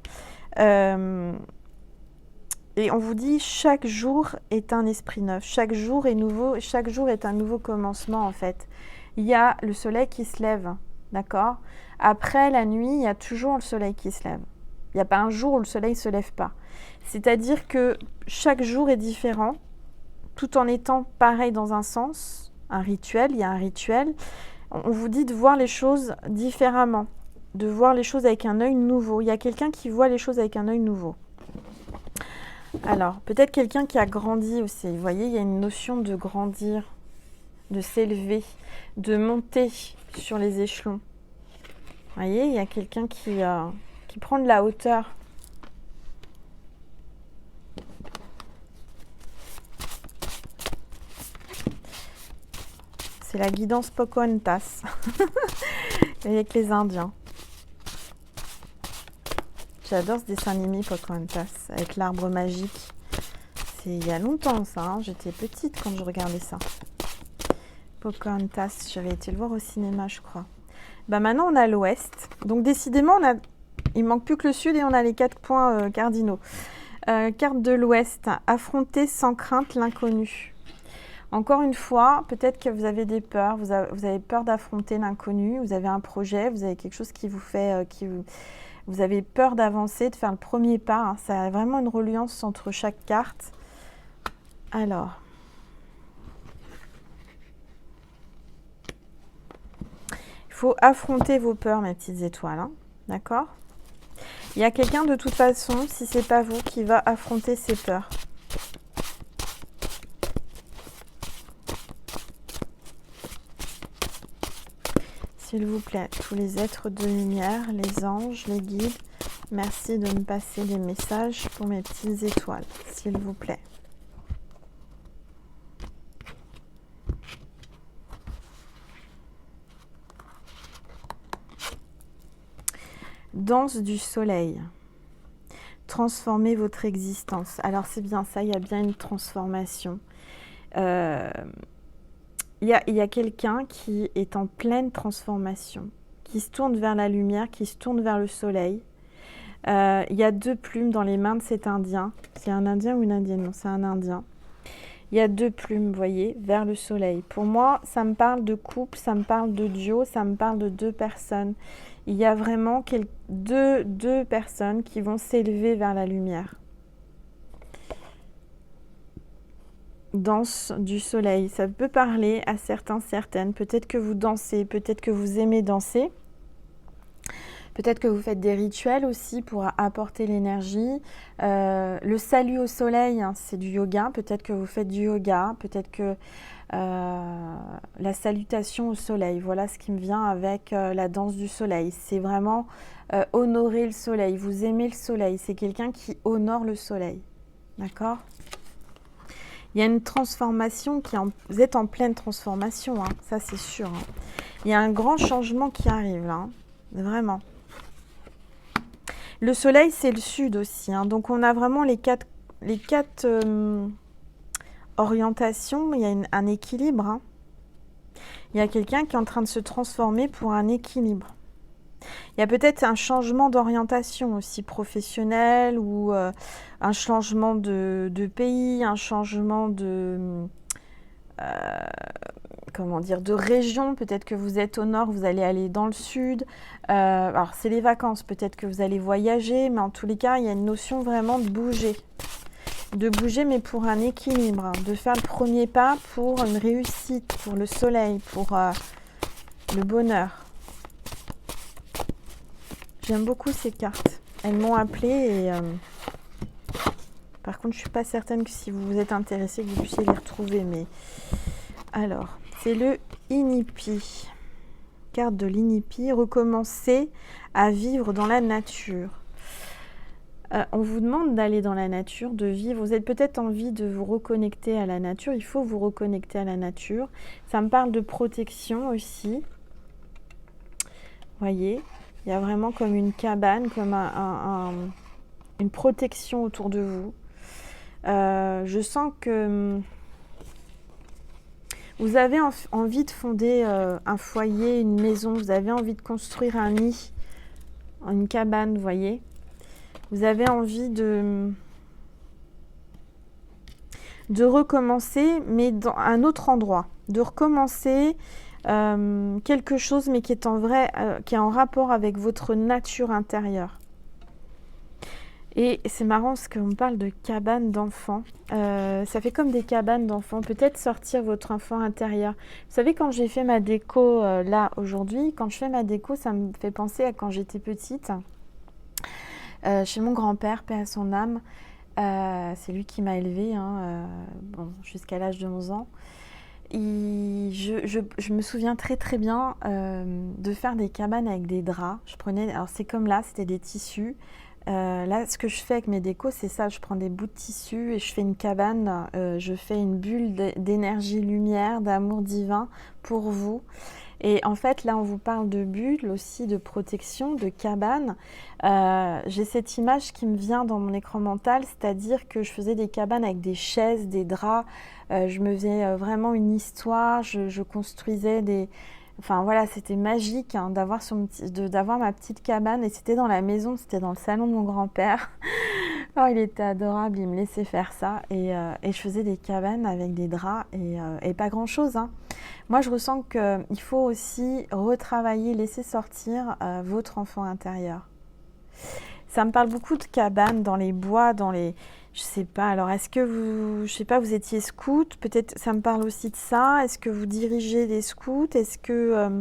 Et on vous dit chaque jour est un esprit neuf, chaque jour est nouveau, chaque jour est un nouveau commencement en fait. Il y a le soleil qui se lève, d'accord? Après la nuit, il y a toujours le soleil qui se lève. Il n'y a pas un jour où le soleil ne se lève pas. C'est-à-dire que chaque jour est différent, tout en étant pareil dans un sens, un rituel, il y a un rituel. On vous dit de voir les choses différemment, de voir les choses avec un œil nouveau. Il y a quelqu'un qui voit les choses avec un œil nouveau. Alors, peut-être quelqu'un qui a grandi aussi. Vous voyez, il y a une notion de grandir, de s'élever, de monter sur les échelons. Vous voyez, il y a quelqu'un qui prend de la hauteur. C'est la guidance Pocahontas avec les Indiens. J'adore ce dessin animé Pocahontas avec l'arbre magique. C'est il y a longtemps ça, hein. J'étais petite quand je regardais ça. Pocahontas, j'avais été le voir au cinéma je crois. Bah maintenant on a l'ouest. Donc décidément il manque plus que le sud et on a les 4 points cardinaux. Carte de l'ouest, affronter sans crainte l'inconnu. Encore une fois, peut-être que vous avez des peurs, vous avez peur d'affronter l'inconnu, vous avez un projet, vous avez quelque chose qui vous fait... Vous avez peur d'avancer, de faire le premier pas. Hein. Ça a vraiment une reliance entre chaque carte. Alors. Il faut affronter vos peurs, mes petites étoiles. Hein. D'accord ? Il y a quelqu'un de toute façon, si ce n'est pas vous, qui va affronter ses peurs. S'il vous plaît, tous les êtres de lumière, les anges, les guides, merci de me passer des messages pour mes petites étoiles, s'il vous plaît. Danse du soleil. Transformez votre existence. Alors c'est bien ça, il y a bien une transformation. Il y a quelqu'un qui est en pleine transformation, qui se tourne vers la lumière, qui se tourne vers le soleil. Il y a 2 plumes dans les mains de cet Indien. C'est un Indien ou une Indienne? Non, c'est un Indien. Il y a 2 plumes, vous voyez, vers le soleil. Pour moi, ça me parle de couple, ça me parle de duo, ça me parle de 2 personnes. Il y a vraiment deux personnes qui vont s'élever vers la lumière. Danse du soleil, ça peut parler à certains, certaines. Peut-être que vous dansez, peut-être que vous aimez danser. Peut-être que vous faites des rituels aussi pour apporter l'énergie. Le salut au soleil, hein, c'est du yoga. Peut-être que vous faites du yoga. Peut-être que la salutation au soleil, voilà ce qui me vient avec la danse du soleil. C'est vraiment honorer le soleil. Vous aimez le soleil. C'est quelqu'un qui honore le soleil. D'accord ? Il y a une transformation vous êtes en pleine transformation, hein, ça c'est sûr. Hein. Il y a un grand changement qui arrive là, hein, vraiment. Le soleil, c'est le sud aussi. Hein, donc on a vraiment les quatre orientations. Il y a un équilibre. Hein. Il y a quelqu'un qui est en train de se transformer pour un équilibre. Il y a peut-être un changement d'orientation aussi professionnel ou un changement de pays, un changement de de région. Peut-être que vous êtes au nord, vous allez aller dans le sud. Alors c'est les vacances, peut-être que vous allez voyager, mais en tous les cas, il y a une notion vraiment de bouger. De bouger, mais pour un équilibre, hein, de faire le premier pas pour une réussite, pour le soleil, pour le bonheur. J'aime beaucoup ces cartes. Elles m'ont appelée et Par contre, je suis pas certaine que si vous vous êtes intéressé, que vous puissiez les retrouver. Mais alors, c'est le Inipi. Carte de l'Inipi. Recommencer à vivre dans la nature. On vous demande d'aller dans la nature, de vivre. Vous avez peut-être envie de vous reconnecter à la nature. Il faut vous reconnecter à la nature. Ça me parle de protection aussi. Voyez, il y a vraiment comme une cabane, comme une protection autour de vous. Je sens que vous avez envie de fonder un foyer, une maison. Vous avez envie de construire un nid, une cabane, vous voyez. Vous avez envie de recommencer, mais dans un autre endroit. De recommencer quelque chose, mais qui est qui est en rapport avec votre nature intérieure. Et c'est marrant parce qu'on me parle de cabane d'enfants. Ça fait comme des cabanes d'enfants. Peut-être sortir votre enfant intérieur. Vous savez, quand j'ai fait ma déco là aujourd'hui, quand je fais ma déco, ça me fait penser à quand j'étais petite. Chez mon grand-père, paix à son âme. C'est lui qui m'a élevée bon, jusqu'à l'âge de 11 ans. Je me souviens très très bien de faire des cabanes avec des draps. Alors c'est comme là, c'était des tissus. Là, ce que je fais avec mes décos, c'est ça. Je prends des bouts de tissu et je fais une cabane. Je fais une bulle d'énergie lumière, d'amour divin pour vous. Et en fait, là, on vous parle de bulles aussi, de protection, de cabane. J'ai cette image qui me vient dans mon écran mental, c'est-à-dire que je faisais des cabanes avec des chaises, des draps. Je me faisais vraiment une histoire. Je construisais des... Enfin voilà, c'était magique d'avoir ma petite cabane. Et c'était dans la maison, c'était dans le salon de mon grand-père. Oh, il était adorable, il me laissait faire ça. Et je faisais des cabanes avec des draps et pas grand-chose. Moi, je ressens qu'il faut aussi retravailler, laisser sortir votre enfant intérieur. Ça me parle beaucoup de cabanes dans les bois, je sais pas. Alors, est-ce que vous... Je sais pas, vous étiez scout? Peut-être, ça me parle aussi de ça. Est-ce que vous dirigez des scouts? Est-ce que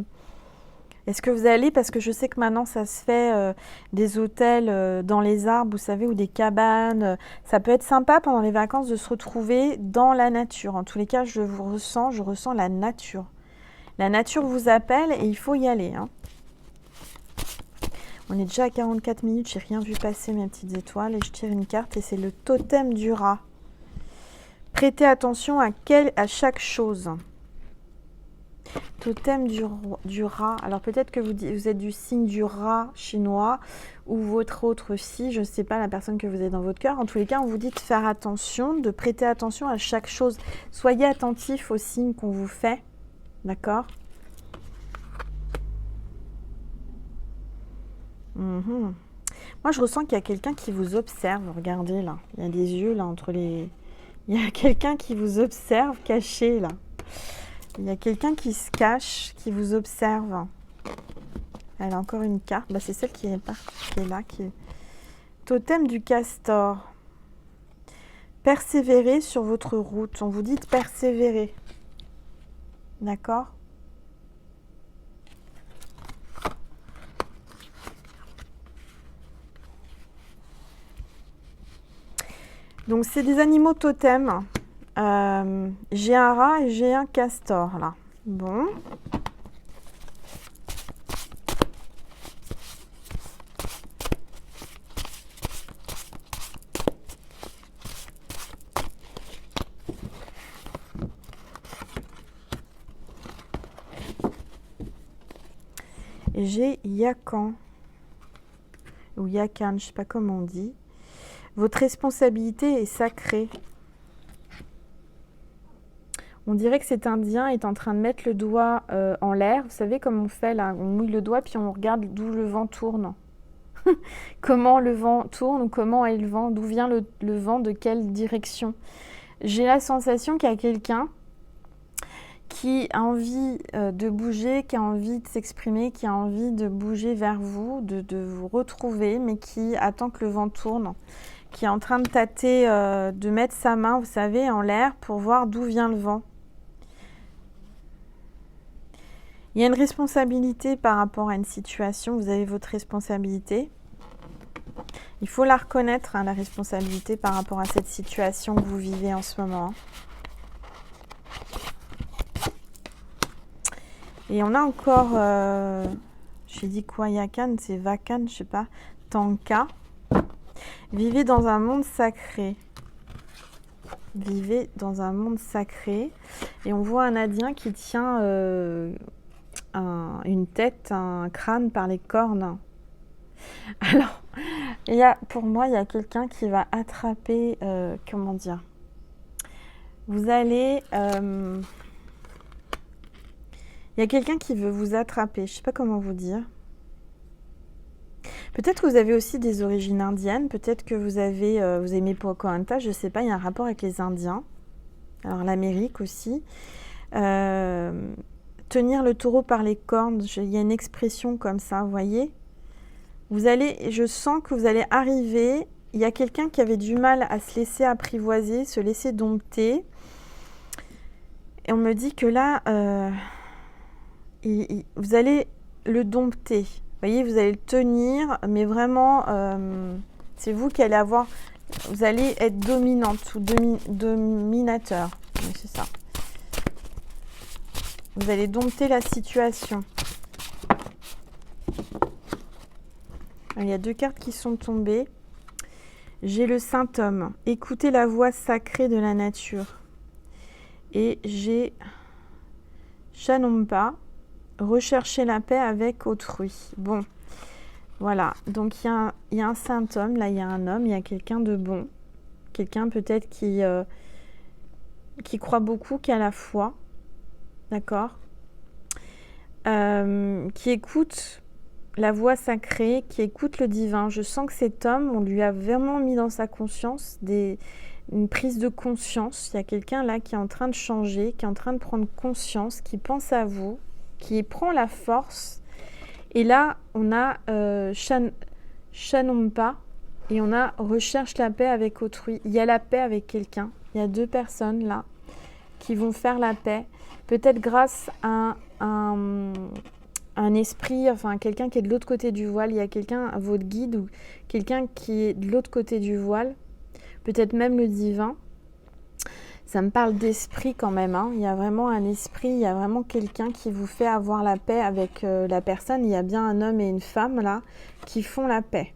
vous allez... Parce que je sais que maintenant, ça se fait des hôtels dans les arbres, vous savez, ou des cabanes. Ça peut être sympa pendant les vacances de se retrouver dans la nature. En tous les cas, je ressens la nature. La nature vous appelle et il faut y aller. On est déjà à 44 minutes, j'ai rien vu passer mes petites étoiles et je tire une carte et c'est le totem du rat. Prêtez attention à chaque chose. Totem du rat. Alors peut-être que vous êtes du signe du rat chinois ou votre autre si, je ne sais pas la personne que vous êtes dans votre cœur. En tous les cas, on vous dit de faire attention, de prêter attention à chaque chose. Soyez attentif aux signes qu'on vous fait. D'accord ? Moi, je ressens qu'il y a quelqu'un qui vous observe. Regardez, là. Il y a des yeux, là, entre les... Il y a quelqu'un qui vous observe, caché, là. Il y a quelqu'un qui se cache, qui vous observe. Elle a encore une carte. Bah, c'est celle qui est là. Totem du castor. Persévérez sur votre route. On vous dit de persévérer. D'accord ? Donc, c'est des animaux totems. J'ai un rat et j'ai un castor, là. Bon. Et j'ai Yakan. Ou Yakan, je ne sais pas comment on dit. Votre responsabilité est sacrée. On dirait que cet Indien est en train de mettre le doigt en l'air. Vous savez comme on fait là, on mouille le doigt puis on regarde d'où le vent tourne. Comment le vent tourne ou comment est le vent, d'où vient le vent, de quelle direction. J'ai la sensation qu'il y a quelqu'un qui a envie de bouger, qui a envie de s'exprimer, qui a envie de bouger vers vous, de vous retrouver, mais qui attend que le vent tourne, qui est en train de tâter, de mettre sa main, vous savez, en l'air pour voir d'où vient le vent. Il y a une responsabilité par rapport à une situation, vous avez votre responsabilité. Il faut la reconnaître, hein, la responsabilité par rapport à cette situation que vous vivez en ce moment. Hein. Et on a encore, j'ai dit quoi, Yakan, c'est Vakan, je sais pas, Tanka. Vivez dans un monde sacré. Vivez dans un monde sacré. Et on voit un Indien qui tient une tête, un crâne par les cornes. Alors, pour moi, il y a quelqu'un qui va attraper, comment dire, vous allez... il y a quelqu'un qui veut vous attraper, je ne sais pas comment vous dire. Peut-être que vous avez aussi des origines indiennes, peut-être que vous aimez Pocahontas, je ne sais pas, il y a un rapport avec les Indiens. Alors l'Amérique aussi. Tenir le taureau par les cornes, il y a une expression comme ça, vous voyez. Je sens que vous allez arriver, il y a quelqu'un qui avait du mal à se laisser apprivoiser, se laisser dompter. Et on me dit que là... vous allez le dompter, vous voyez, vous allez le tenir, mais vraiment, c'est vous qui allez vous allez être dominante ou dominateur, oui, c'est ça. Vous allez dompter la situation. Alors, il y a 2 cartes qui sont tombées. J'ai le Saint-Homme, écoutez la voix sacrée de la nature. Et j'ai Chanumpa, rechercher la paix avec autrui. Bon, voilà. Donc, il y a un saint homme. Là, il y a un homme. Il y a quelqu'un de bon. Quelqu'un peut-être qui croit beaucoup, qui a la foi. D'accord, qui écoute la voix sacrée, qui écoute le divin. Je sens que cet homme, on lui a vraiment mis dans sa conscience une prise de conscience. Il y a quelqu'un là qui est en train de changer, qui est en train de prendre conscience, qui pense à vous, qui prend la force. Et là, on a Chanumpa et on a recherche la paix avec autrui. Il y a la paix avec quelqu'un. Il y a 2 personnes là qui vont faire la paix. Peut-être grâce à un esprit, enfin quelqu'un qui est de l'autre côté du voile. Il y a quelqu'un, votre guide ou quelqu'un qui est de l'autre côté du voile. Peut-être même le divin. Ça me parle d'esprit quand même. Hein. Il y a vraiment un esprit, il y a vraiment quelqu'un qui vous fait avoir la paix avec la personne. Il y a bien un homme et une femme là qui font la paix.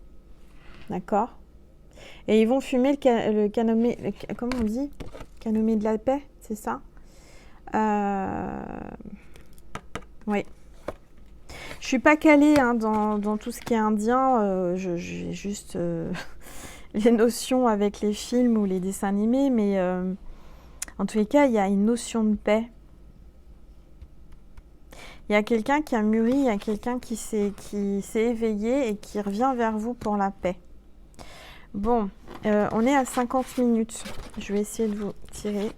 D'accord ? Et ils vont fumer le canomé, comment on dit ? Canomé de la paix, c'est ça ? Oui. Je suis pas calée hein, dans tout ce qui est indien. J'ai juste les notions avec les films ou les dessins animés, mais en tous les cas, il y a une notion de paix. Il y a quelqu'un qui a mûri, il y a quelqu'un qui s'est éveillé et qui revient vers vous pour la paix. Bon, on est à 50 minutes. Je vais essayer de vous tirer.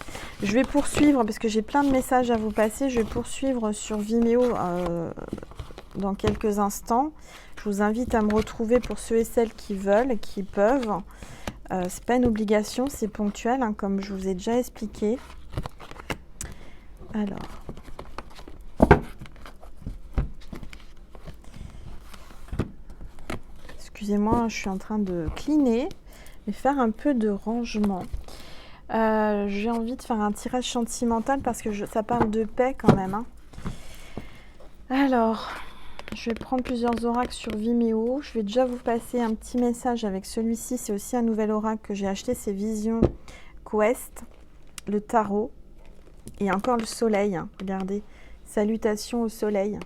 Je vais poursuivre parce que j'ai plein de messages à vous passer. Je vais poursuivre sur Vimeo dans quelques instants. Je vous invite à me retrouver pour ceux et celles qui veulent, qui peuvent. C'est pas une obligation, c'est ponctuel, hein, comme je vous ai déjà expliqué. Alors. Excusez-moi, je suis en train de cleaner et faire un peu de rangement. J'ai envie de faire un tirage sentimental parce que ça parle de paix quand même. Hein. Alors, je vais prendre plusieurs oracles sur Vimeo. Je vais déjà vous passer un petit message avec celui-ci. C'est aussi un nouvel oracle que j'ai acheté. C'est Vision Quest, le tarot. Et encore le soleil. Hein. Regardez, salutation au soleil.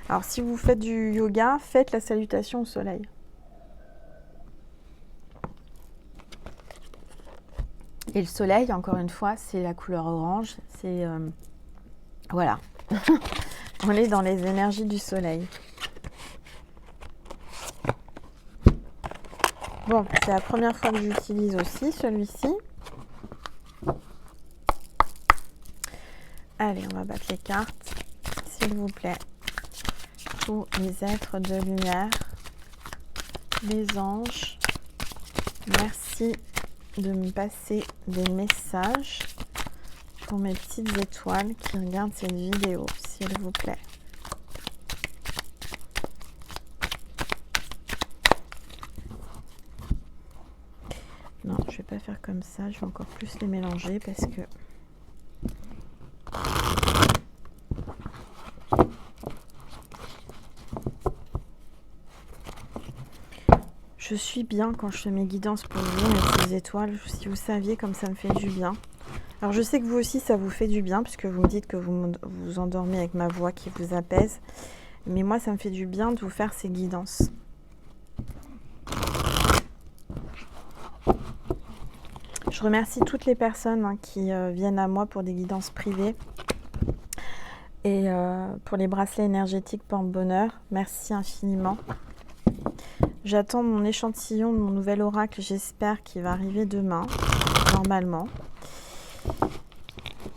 Alors, si vous faites du yoga, faites la salutation au soleil. Et le soleil, encore une fois, c'est la couleur orange. C'est voilà. On est dans les énergies du soleil. Bon, c'est la première fois que j'utilise aussi celui-ci. Allez, on va battre les cartes, s'il vous plaît. Tous les êtres de lumière, les anges, merci de me passer des messages pour mes petites étoiles qui regardent cette vidéo, s'il vous plaît. pas faire comme ça, je vais encore plus les mélanger parce que je suis bien quand je fais mes guidances pour vous, mes petites étoiles. Si vous saviez comme ça me fait du bien. Alors je sais que vous aussi ça vous fait du bien puisque vous me dites que vous vous endormez avec ma voix qui vous apaise. Mais moi ça me fait du bien de vous faire ces guidances. Je remercie toutes les personnes qui viennent à moi pour des guidances privées. Et pour les bracelets énergétiques porte-bonheur, merci infiniment. J'attends mon échantillon de mon nouvel oracle, j'espère qu'il va arriver demain, normalement.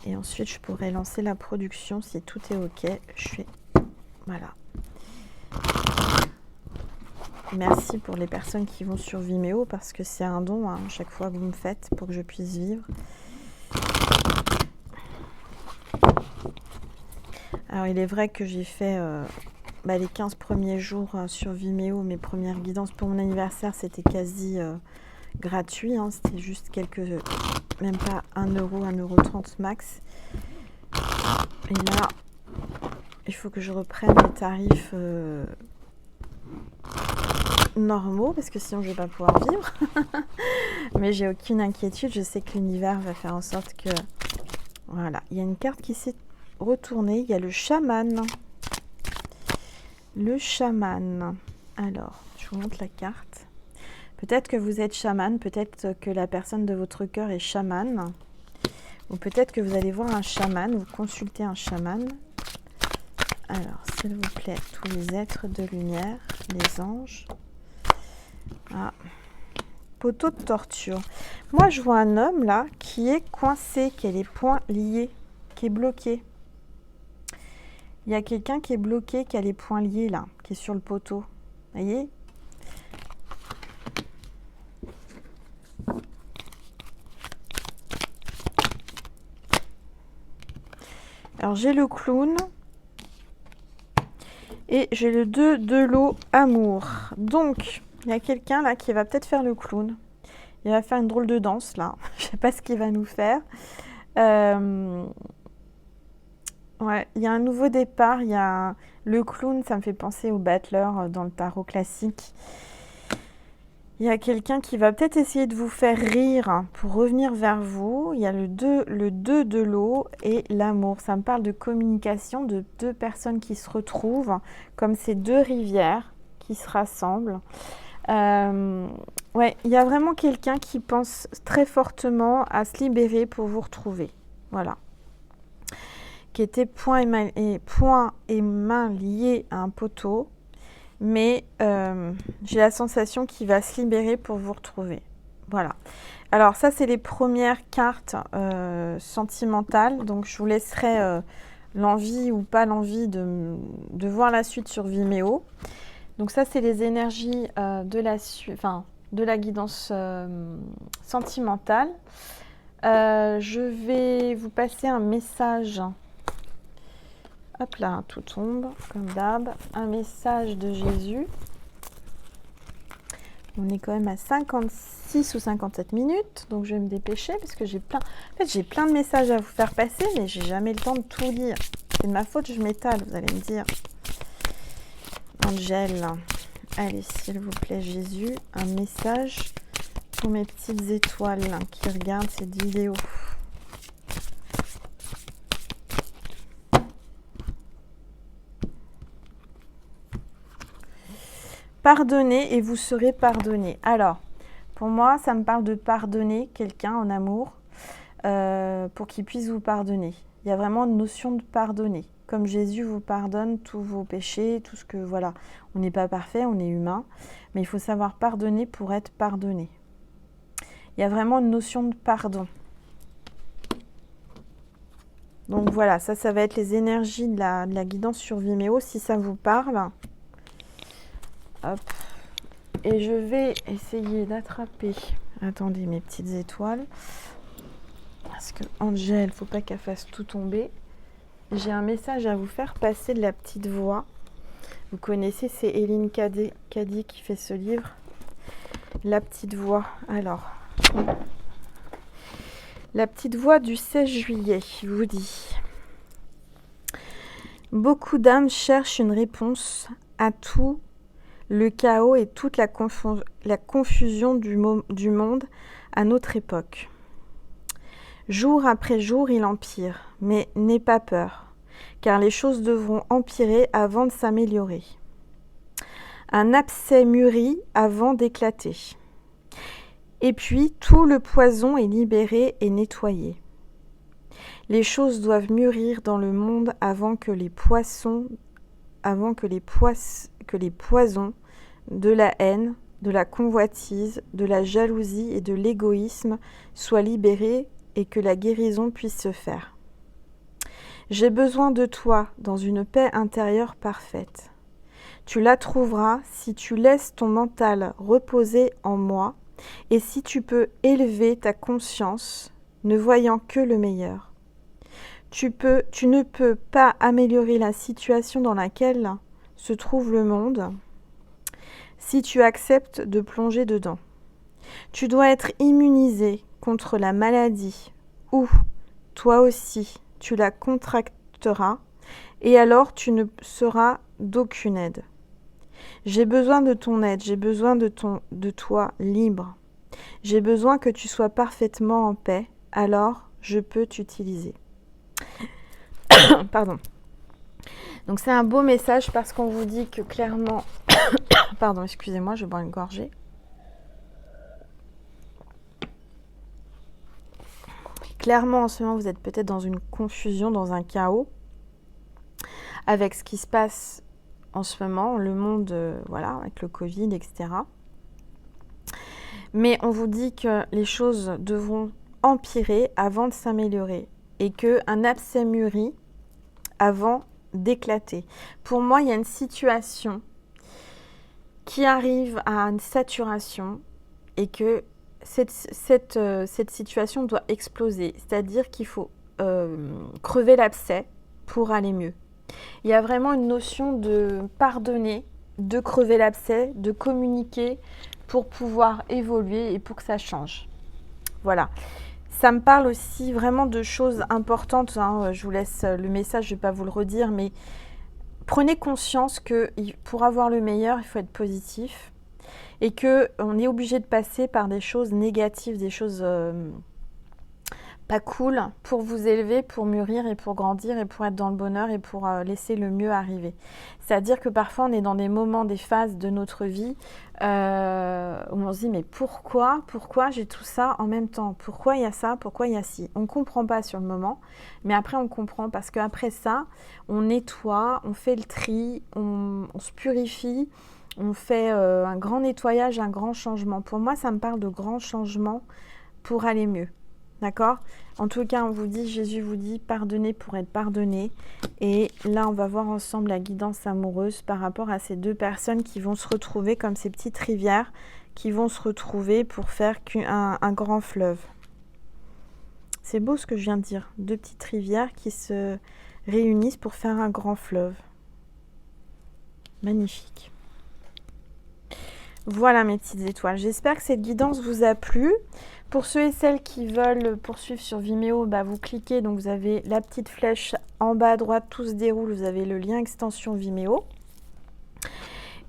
Et ensuite, je pourrai lancer la production si tout est OK. Je fais... Voilà. Merci pour les personnes qui vont sur Vimeo parce que c'est un don chaque fois que vous me faites pour que je puisse vivre. Alors, il est vrai que j'ai fait les 15 premiers jours sur Vimeo, mes premières guidances pour mon anniversaire, c'était quasi gratuit. C'était juste même pas 1 €, 1,30 € max. Et là, il faut que je reprenne les tarifs normaux parce que sinon je vais pas pouvoir vivre. Mais j'ai aucune inquiétude, je sais que l'univers va faire en sorte que... Voilà, il y a une carte qui s'est retournée, il y a le chaman. Le chaman. Alors, je vous montre la carte. Peut-être que vous êtes chaman, peut-être que la personne de votre cœur est chaman. Ou peut-être que vous allez voir un chaman, vous consultez un chaman. Alors, s'il vous plaît, tous les êtres de lumière, les anges. Ah, poteau de torture. Moi, je vois un homme là qui est coincé, qui a les poings liés, qui est bloqué. Il y a quelqu'un qui est bloqué, qui a les poings liés là, qui est sur le poteau. Vous voyez ? Alors, j'ai le clown. Et j'ai le 2 de l'eau amour. Donc, il y a quelqu'un là qui va peut-être faire le clown. Il va faire une drôle de danse là. Je ne sais pas ce qu'il va nous faire. Ouais, il y a un nouveau départ. Il y a le clown, ça me fait penser au battleur dans le tarot classique. Il y a quelqu'un qui va peut-être essayer de vous faire rire pour revenir vers vous. Il y a le 2 de l'eau et l'amour. Ça me parle de communication, de 2 personnes qui se retrouvent, comme ces 2 rivières qui se rassemblent. Ouais, il y a vraiment quelqu'un qui pense très fortement à se libérer pour vous retrouver. Voilà. Qui était poings et mains liés à un poteau. Mais j'ai la sensation qu'il va se libérer pour vous retrouver. Voilà. Alors ça, c'est les premières cartes sentimentales. Donc je vous laisserai l'envie ou pas l'envie de voir la suite sur Vimeo. Donc ça, c'est les énergies de la guidance sentimentale. Je vais vous passer un message. Hop là, tout tombe, comme d'hab. Un message de Jésus. On est quand même à 56 ou 57 minutes, donc je vais me dépêcher parce que j'ai plein de messages à vous faire passer, mais j'ai jamais le temps de tout lire. C'est de ma faute, je m'étale, vous allez me dire. Angèle, allez, s'il vous plaît, Jésus, un message pour mes petites étoiles qui regardent cette vidéo. Pardonnez et vous serez pardonné. Alors, pour moi, ça me parle de pardonner quelqu'un en amour pour qu'il puisse vous pardonner. Il y a vraiment une notion de pardonner. Comme Jésus vous pardonne tous vos péchés, tout ce que... Voilà, on n'est pas parfait, on est humain, mais il faut savoir pardonner pour être pardonné. Il y a vraiment une notion de pardon. Donc voilà, ça va être les énergies de la guidance sur Vimeo, si ça vous parle. Hop. Et je vais essayer d'attraper, attendez mes petites étoiles, parce que Angèle, faut pas qu'elle fasse tout tomber. J'ai un message à vous faire passer de la petite voix. Vous connaissez, c'est Hélène Caddy qui fait ce livre. La petite voix. Alors, La petite voix du 16 juillet vous dit: beaucoup d'âmes cherchent une réponse à tout le chaos et toute la confusion du monde à notre époque. Jour après jour, il empire, mais n'aie pas peur, car les choses devront empirer avant de s'améliorer. Un abcès mûrit avant d'éclater. Et puis, tout le poison est libéré et nettoyé. Les choses doivent mûrir dans le monde avant que les poisons de la haine, de la convoitise, de la jalousie et de l'égoïsme soient libérés et que la guérison puisse se faire. J'ai besoin de toi dans une paix intérieure parfaite. Tu la trouveras si tu laisses ton mental reposer en moi et si tu peux élever ta conscience, ne voyant que le meilleur. Tu ne peux pas améliorer la situation dans laquelle se trouve le monde si tu acceptes de plonger dedans. Tu dois être immunisé contre la maladie ou, toi aussi, tu la contracteras et alors tu ne seras d'aucune aide. J'ai besoin de ton aide, j'ai besoin de toi libre. J'ai besoin que tu sois parfaitement en paix, alors je peux t'utiliser. Pardon. Donc c'est un beau message parce qu'on vous dit que clairement... Pardon, excusez-moi, je bois une gorgée. Clairement, en ce moment, vous êtes peut-être dans une confusion, dans un chaos avec ce qui se passe en ce moment, le monde, voilà, avec le Covid, etc. Mais on vous dit que les choses devront empirer avant de s'améliorer et qu'un abcès mûrit avant d'éclater. Pour moi, il y a une situation qui arrive à une saturation et que cette situation doit exploser. C'est-à-dire qu'il faut crever l'abcès pour aller mieux. Il y a vraiment une notion de pardonner, de crever l'abcès, de communiquer pour pouvoir évoluer et pour que ça change. Voilà. Ça me parle aussi vraiment de choses importantes. Hein. Je vous laisse le message, je ne vais pas vous le redire, mais prenez conscience que pour avoir le meilleur, il faut être positif et qu'on est obligé de passer par des choses négatives, des choses pas cool pour vous élever, pour mûrir et pour grandir et pour être dans le bonheur et pour laisser le mieux arriver. C'est-à-dire que parfois on est dans des moments, des phases de notre vie où on se dit mais pourquoi j'ai tout ça en même temps? Pourquoi il y a ça? Pourquoi il y a ci? On ne comprend pas sur le moment, mais après on comprend parce qu'après ça, on nettoie, on fait le tri, on se purifie, on fait un grand nettoyage, un grand changement. Pour moi, ça me parle de grands changements pour aller mieux. D'accord? En tout cas, on vous dit, Jésus vous dit, pardonnez pour être pardonné. Et là, on va voir ensemble la guidance amoureuse par rapport à ces deux personnes qui vont se retrouver comme ces petites rivières, qui vont se retrouver pour faire un grand fleuve. C'est beau ce que je viens de dire. Deux petites rivières qui se réunissent pour faire un grand fleuve. Magnifique. Voilà mes petites étoiles. J'espère que cette guidance vous a plu. Pour ceux et celles qui veulent poursuivre sur Vimeo, vous cliquez, donc vous avez la petite flèche en bas à droite, tout se déroule, vous avez le lien extension Vimeo.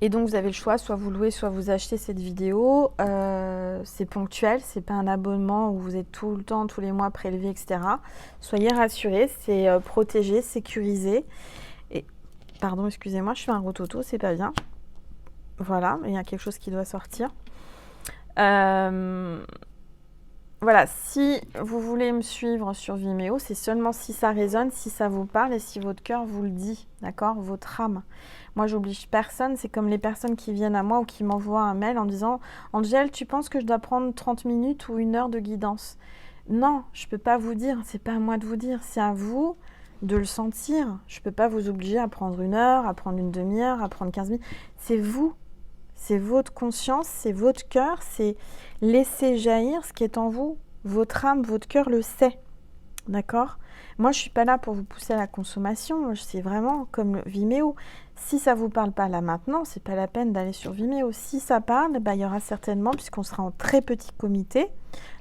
Et donc vous avez le choix, soit vous louez, soit vous achetez cette vidéo. C'est ponctuel, c'est pas un abonnement où vous êtes tout le temps, tous les mois prélevé, etc. Soyez rassurés, c'est protégé, sécurisé. Et pardon, excusez-moi, je fais un rototo, c'est pas bien. Voilà, il y a quelque chose qui doit sortir. Voilà, si vous voulez me suivre sur Vimeo, c'est seulement si ça résonne, si ça vous parle et si votre cœur vous le dit, d'accord? Votre âme. Moi, j'oblige personne. C'est comme les personnes qui viennent à moi ou qui m'envoient un mail en disant « Angèle, tu penses que je dois prendre 30 minutes ou 1 heure de guidance ?» Non, je ne peux pas vous dire. C'est pas à moi de vous dire. C'est à vous de le sentir. Je ne peux pas vous obliger à prendre 1 heure, à prendre une demi-heure, à prendre 15 minutes. C'est vous. C'est votre conscience, c'est votre cœur, c'est laisser jaillir ce qui est en vous. Votre âme, votre cœur le sait. D'accord? Moi, je suis pas là pour vous pousser à la consommation. C'est vraiment comme Vimeo. Si ça vous parle pas là maintenant, c'est pas la peine d'aller sur Vimeo. Si ça parle, bah, il y aura certainement, puisqu'on sera en très petit comité.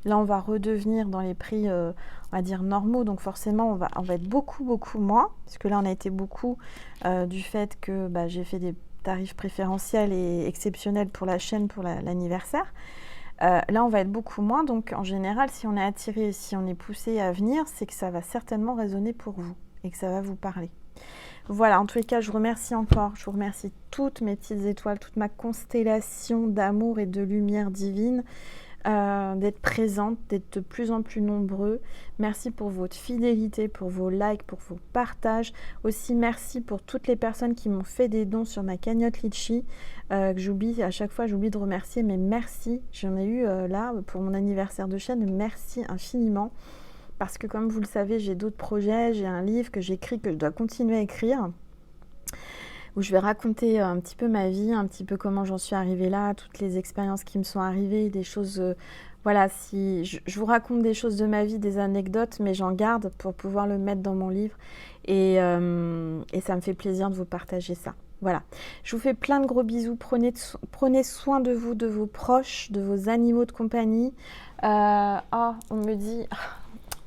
Là, on va redevenir dans les prix, on va dire normaux. Donc forcément, on va être beaucoup, beaucoup moins. Parce que là, on a été beaucoup du fait que bah, j'ai fait des tarifs préférentiels et exceptionnels pour la chaîne pour l'anniversaire. Là, on va être beaucoup moins. Donc, en général, si on est attiré, si on est poussé à venir, c'est que ça va certainement résonner pour vous et que ça va vous parler. Voilà, en tous les cas, je vous remercie encore. Je vous remercie toutes mes petites étoiles, toute ma constellation d'amour et de lumière divine. D'être présente, d'être de plus en plus nombreux. Merci pour votre fidélité, pour vos likes, pour vos partages. Aussi, merci pour toutes les personnes qui m'ont fait des dons sur ma cagnotte Litchi, que j'oublie, à chaque fois j'oublie de remercier, mais merci. J'en ai eu là pour mon anniversaire de chaîne, merci infiniment. Parce que comme vous le savez, j'ai d'autres projets, j'ai un livre que j'écris, que je dois continuer à écrire, où je vais raconter un petit peu ma vie, un petit peu comment j'en suis arrivée là, toutes les expériences qui me sont arrivées, des choses, voilà, si je vous raconte des choses de ma vie, des anecdotes, mais j'en garde pour pouvoir le mettre dans mon livre et ça me fait plaisir de vous partager ça. Voilà, je vous fais plein de gros bisous, prenez soin de vous, de vos proches, de vos animaux de compagnie. Oh, on me dit...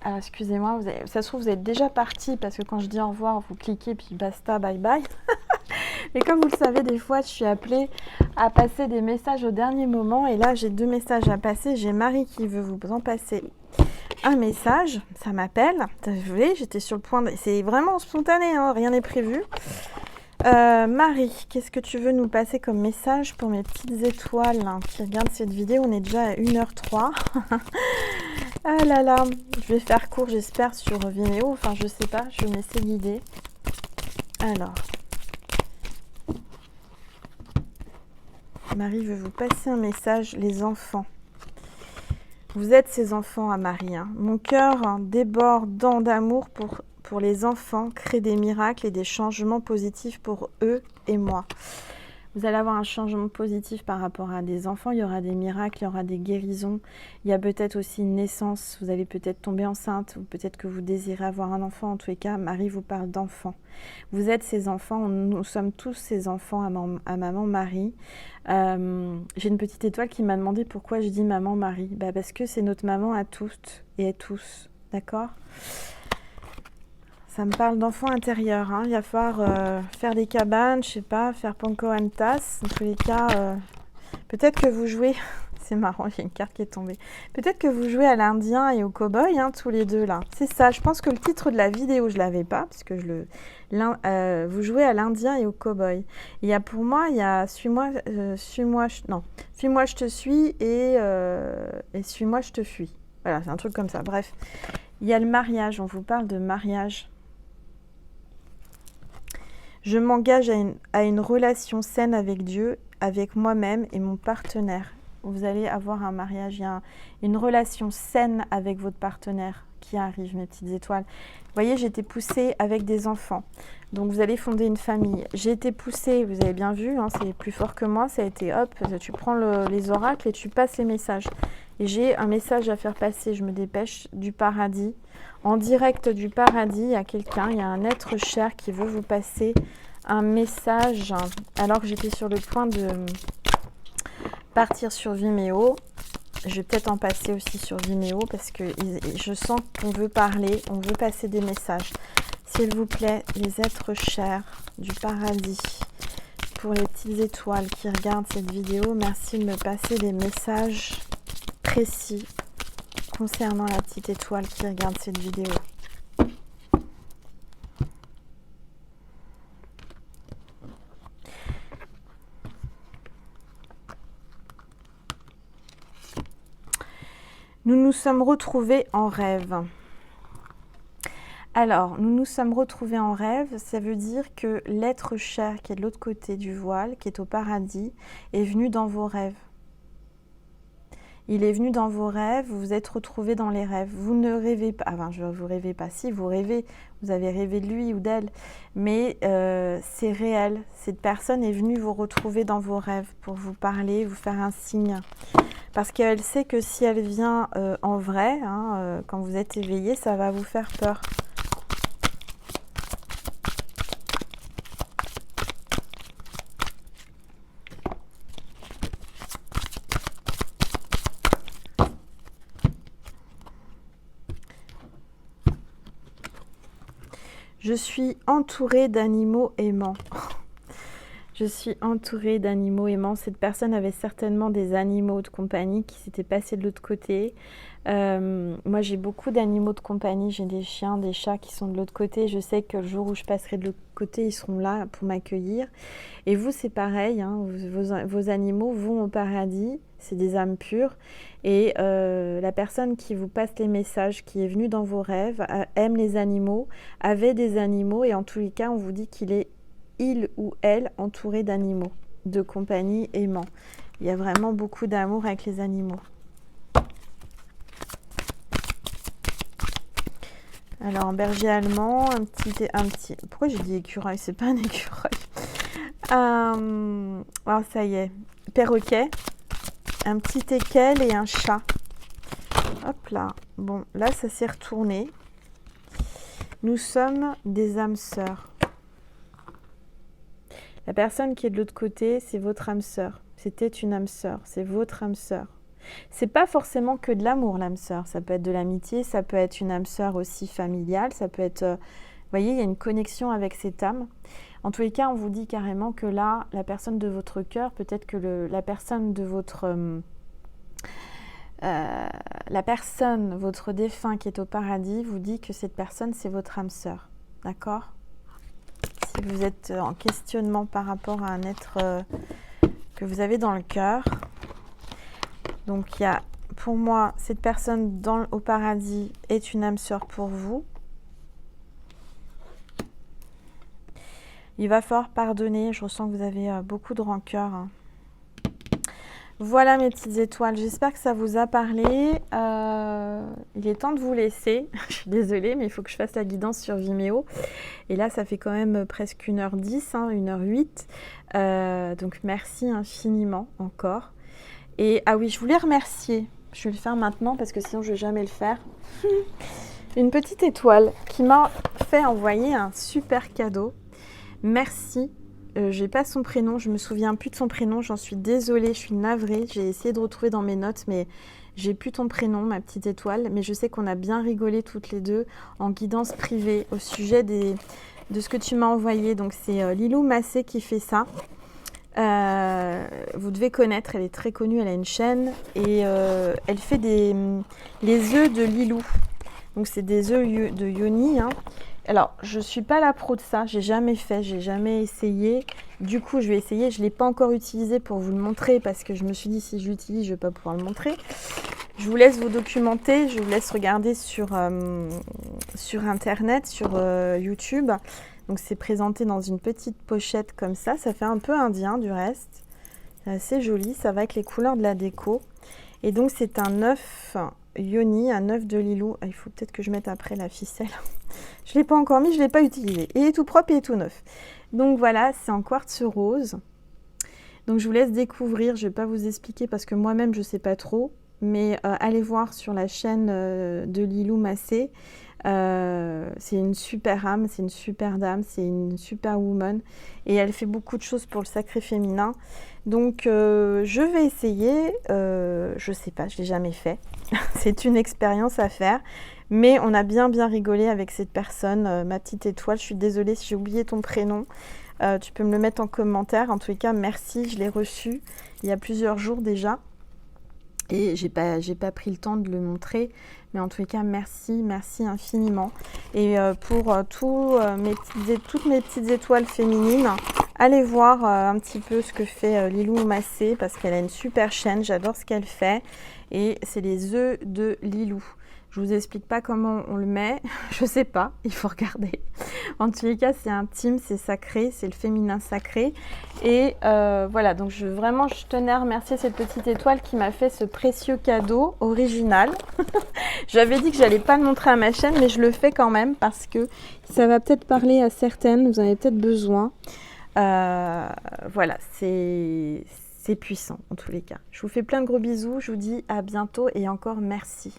Ah, excusez-moi, ça se trouve vous êtes déjà parti parce que quand je dis au revoir, vous cliquez puis basta, bye bye. Mais comme vous le savez, des fois, je suis appelée à passer des messages au dernier moment. Et là, j'ai 2 messages à passer. J'ai Marie qui veut vous en passer un message. Ça m'appelle. Vous voyez, j'étais sur le point de... C'est vraiment spontané, hein, rien n'est prévu. Marie, qu'est-ce que tu veux nous passer comme message pour mes petites étoiles hein, qui regardent cette vidéo? On est déjà à 1h03. Ah là là, je vais faire court, j'espère, sur Vimeo. Enfin, je sais pas, je vais me laisser guider. Alors... Marie veut vous passer un message, les enfants. Vous êtes ces enfants à Marie. Hein. Mon cœur débordant d'amour pour les enfants crée des miracles et des changements positifs pour eux et moi. Vous allez avoir un changement positif par rapport à des enfants. Il y aura des miracles, il y aura des guérisons. Il y a peut-être aussi une naissance. Vous allez peut-être tomber enceinte ou peut-être que vous désirez avoir un enfant. En tous les cas, Marie vous parle d'enfants. Vous êtes ces enfants. Nous sommes tous ces enfants à maman Marie. J'ai une petite étoile qui m'a demandé pourquoi je dis maman Marie. Bah parce que c'est notre maman à toutes et à tous. D'accord ? Ça me parle d'enfants intérieurs. Hein. Il va falloir faire des cabanes, je sais pas, faire Pocahontas. En tous les cas, peut-être que vous jouez... C'est marrant, il y a une carte qui est tombée. Peut-être que vous jouez à l'Indien et au cow-boy, hein, tous les deux là. C'est ça, je pense que le titre de la vidéo, je ne l'avais pas, parce que vous jouez à l'Indien et au cow-boy. Il y a pour moi, il y a Suis-moi, Fuis-moi, je te suis et Suis-moi, je te fuis. Voilà, c'est un truc comme ça. Bref, il y a le mariage, on vous parle de mariage. Je m'engage à une relation saine avec Dieu, avec moi-même et mon partenaire. Vous allez avoir un mariage, il y a une relation saine avec votre partenaire qui arrive, mes petites étoiles. Vous voyez, j'ai été poussée avec des enfants. Donc, vous allez fonder une famille. J'ai été poussée, vous avez bien vu, hein, c'est plus fort que moi. Ça a été, hop, tu prends les oracles et tu passes les messages. Et j'ai un message à faire passer, je me dépêche, du paradis. En direct du paradis, il y a quelqu'un, il y a un être cher qui veut vous passer un message. Alors que j'étais sur le point de partir sur Vimeo. Je vais peut-être en passer aussi sur Vimeo parce que je sens qu'on veut parler, on veut passer des messages. S'il vous plaît, les êtres chers du paradis, pour les petites étoiles qui regardent cette vidéo, merci de me passer des messages précis concernant la petite étoile qui regarde cette vidéo. Nous nous sommes retrouvés en rêve. Alors, nous nous sommes retrouvés en rêve, ça veut dire que l'être cher qui est de l'autre côté du voile, qui est au paradis, est venu dans vos rêves. Il est venu dans vos rêves, vous vous êtes retrouvés dans les rêves. Vous ne rêvez pas, enfin, vous rêvez pas, si vous rêvez, vous avez rêvé de lui ou d'elle, mais c'est réel. Cette personne est venue vous retrouver dans vos rêves pour vous parler, vous faire un signe. Parce qu'elle sait que si elle vient en vrai, hein, quand vous êtes éveillé, ça va vous faire peur. Je suis entourée d'animaux aimants. Je suis entourée d'animaux aimants. Cette personne avait certainement des animaux de compagnie qui s'étaient passés de l'autre côté. Moi, j'ai beaucoup d'animaux de compagnie. J'ai des chiens, des chats qui sont de l'autre côté. Je sais que le jour où je passerai de l'autre côté, ils seront là pour m'accueillir. Et vous, c'est pareil. Hein, vos animaux vont au paradis. C'est des âmes pures. Et la personne qui vous passe les messages, qui est venue dans vos rêves, aime les animaux, avait des animaux. Et en tous les cas, on vous dit qu'il est il ou elle entouré d'animaux, de compagnie aimants. Il y a vraiment beaucoup d'amour avec les animaux. Alors, en berger allemand, un petit... Pourquoi j'ai dit écureuil? C'est pas un écureuil. Alors, ça y est. Perroquet, un petit teckel et un chat. Hop là. Bon, là, ça s'est retourné. Nous sommes des âmes sœurs. La personne qui est de l'autre côté, c'est votre âme sœur. C'était une âme sœur. C'est votre âme sœur. C'est pas forcément que de l'amour, l'âme sœur. Ça peut être de l'amitié, ça peut être une âme sœur aussi familiale, ça peut être... vous voyez, il y a une connexion avec cette âme. En tous les cas, on vous dit carrément que là, la personne de votre cœur, peut-être que la personne de votre... votre défunt qui est au paradis, vous dit que cette personne, c'est votre âme sœur. D'accord ? Si vous êtes en questionnement par rapport à un être que vous avez dans le cœur. Donc, il y a, pour moi, cette personne au paradis est une âme sœur pour vous. Il va falloir pardonner. Je ressens que vous avez beaucoup de rancœur. Hein. Voilà mes petites étoiles. J'espère que ça vous a parlé. Il est temps de vous laisser. Je suis désolée, mais il faut que je fasse la guidance sur Vimeo. Et là, ça fait quand même presque 1h10, hein, 1h08. Donc, merci infiniment encore. Et ah oui, je voulais remercier. Je vais le faire maintenant parce que sinon, je ne vais jamais le faire. Une petite étoile qui m'a fait envoyer un super cadeau. Merci. J'ai pas son prénom, je me souviens plus de son prénom, j'en suis désolée, je suis navrée. J'ai essayé de retrouver dans mes notes, mais j'ai plus ton prénom, ma petite étoile. Mais je sais qu'on a bien rigolé toutes les deux en guidance privée au sujet de ce que tu m'as envoyé. Donc c'est Lilou Massé qui fait ça. Vous devez connaître, elle est très connue, elle a une chaîne et elle fait les œufs de Lilou. Donc c'est des œufs de Yoni, hein. Alors, je ne suis pas la pro de ça, j'ai jamais fait, j'ai jamais essayé. Du coup, je vais essayer. Je ne l'ai pas encore utilisé pour vous le montrer parce que je me suis dit si je l'utilise, je ne vais pas pouvoir le montrer. Je vous laisse vous documenter, je vous laisse regarder sur Internet, sur YouTube. Donc, c'est présenté dans une petite pochette comme ça. Ça fait un peu indien du reste. C'est assez joli, ça va avec les couleurs de la déco. Et donc, c'est un œuf Yoni, un œuf de Lilou. Il faut peut-être que je mette après la ficelle. Je ne l'ai pas encore mis, je ne l'ai pas utilisé. Il est tout propre et tout neuf. Donc voilà, c'est en quartz rose. Donc je vous laisse découvrir. Je ne vais pas vous expliquer parce que moi-même, je ne sais pas trop. Mais allez voir sur la chaîne de Lilou Massé. C'est une super âme, c'est une super dame, c'est une super woman. Et elle fait beaucoup de choses pour le sacré féminin. Donc je vais essayer. Je ne sais pas, je ne l'ai jamais fait. C'est une expérience à faire. Mais on a bien rigolé avec cette personne, ma petite étoile. Je suis désolée si j'ai oublié ton prénom. Tu peux me le mettre en commentaire. En tous les cas, merci. Je l'ai reçu il y a plusieurs jours déjà. Et j'ai pas pris le temps de le montrer. Mais en tous les cas, merci infiniment. Et pour toutes mes petites étoiles féminines, allez voir un petit peu ce que fait Lilou Massé parce qu'elle a une super chaîne. J'adore ce qu'elle fait. Et c'est les œufs de Lilou. Je vous explique pas comment on le met, je sais pas, il faut regarder. En tous les cas, c'est intime, c'est sacré, c'est le féminin sacré. Et voilà, donc je tenais à remercier cette petite étoile qui m'a fait ce précieux cadeau original. J'avais dit que j'allais pas le montrer à ma chaîne, mais je le fais quand même parce que ça va peut-être parler à certaines, vous en avez peut-être besoin. Voilà, c'est c'est puissant en tous les cas. Je vous fais plein de gros bisous, je vous dis à bientôt et encore merci.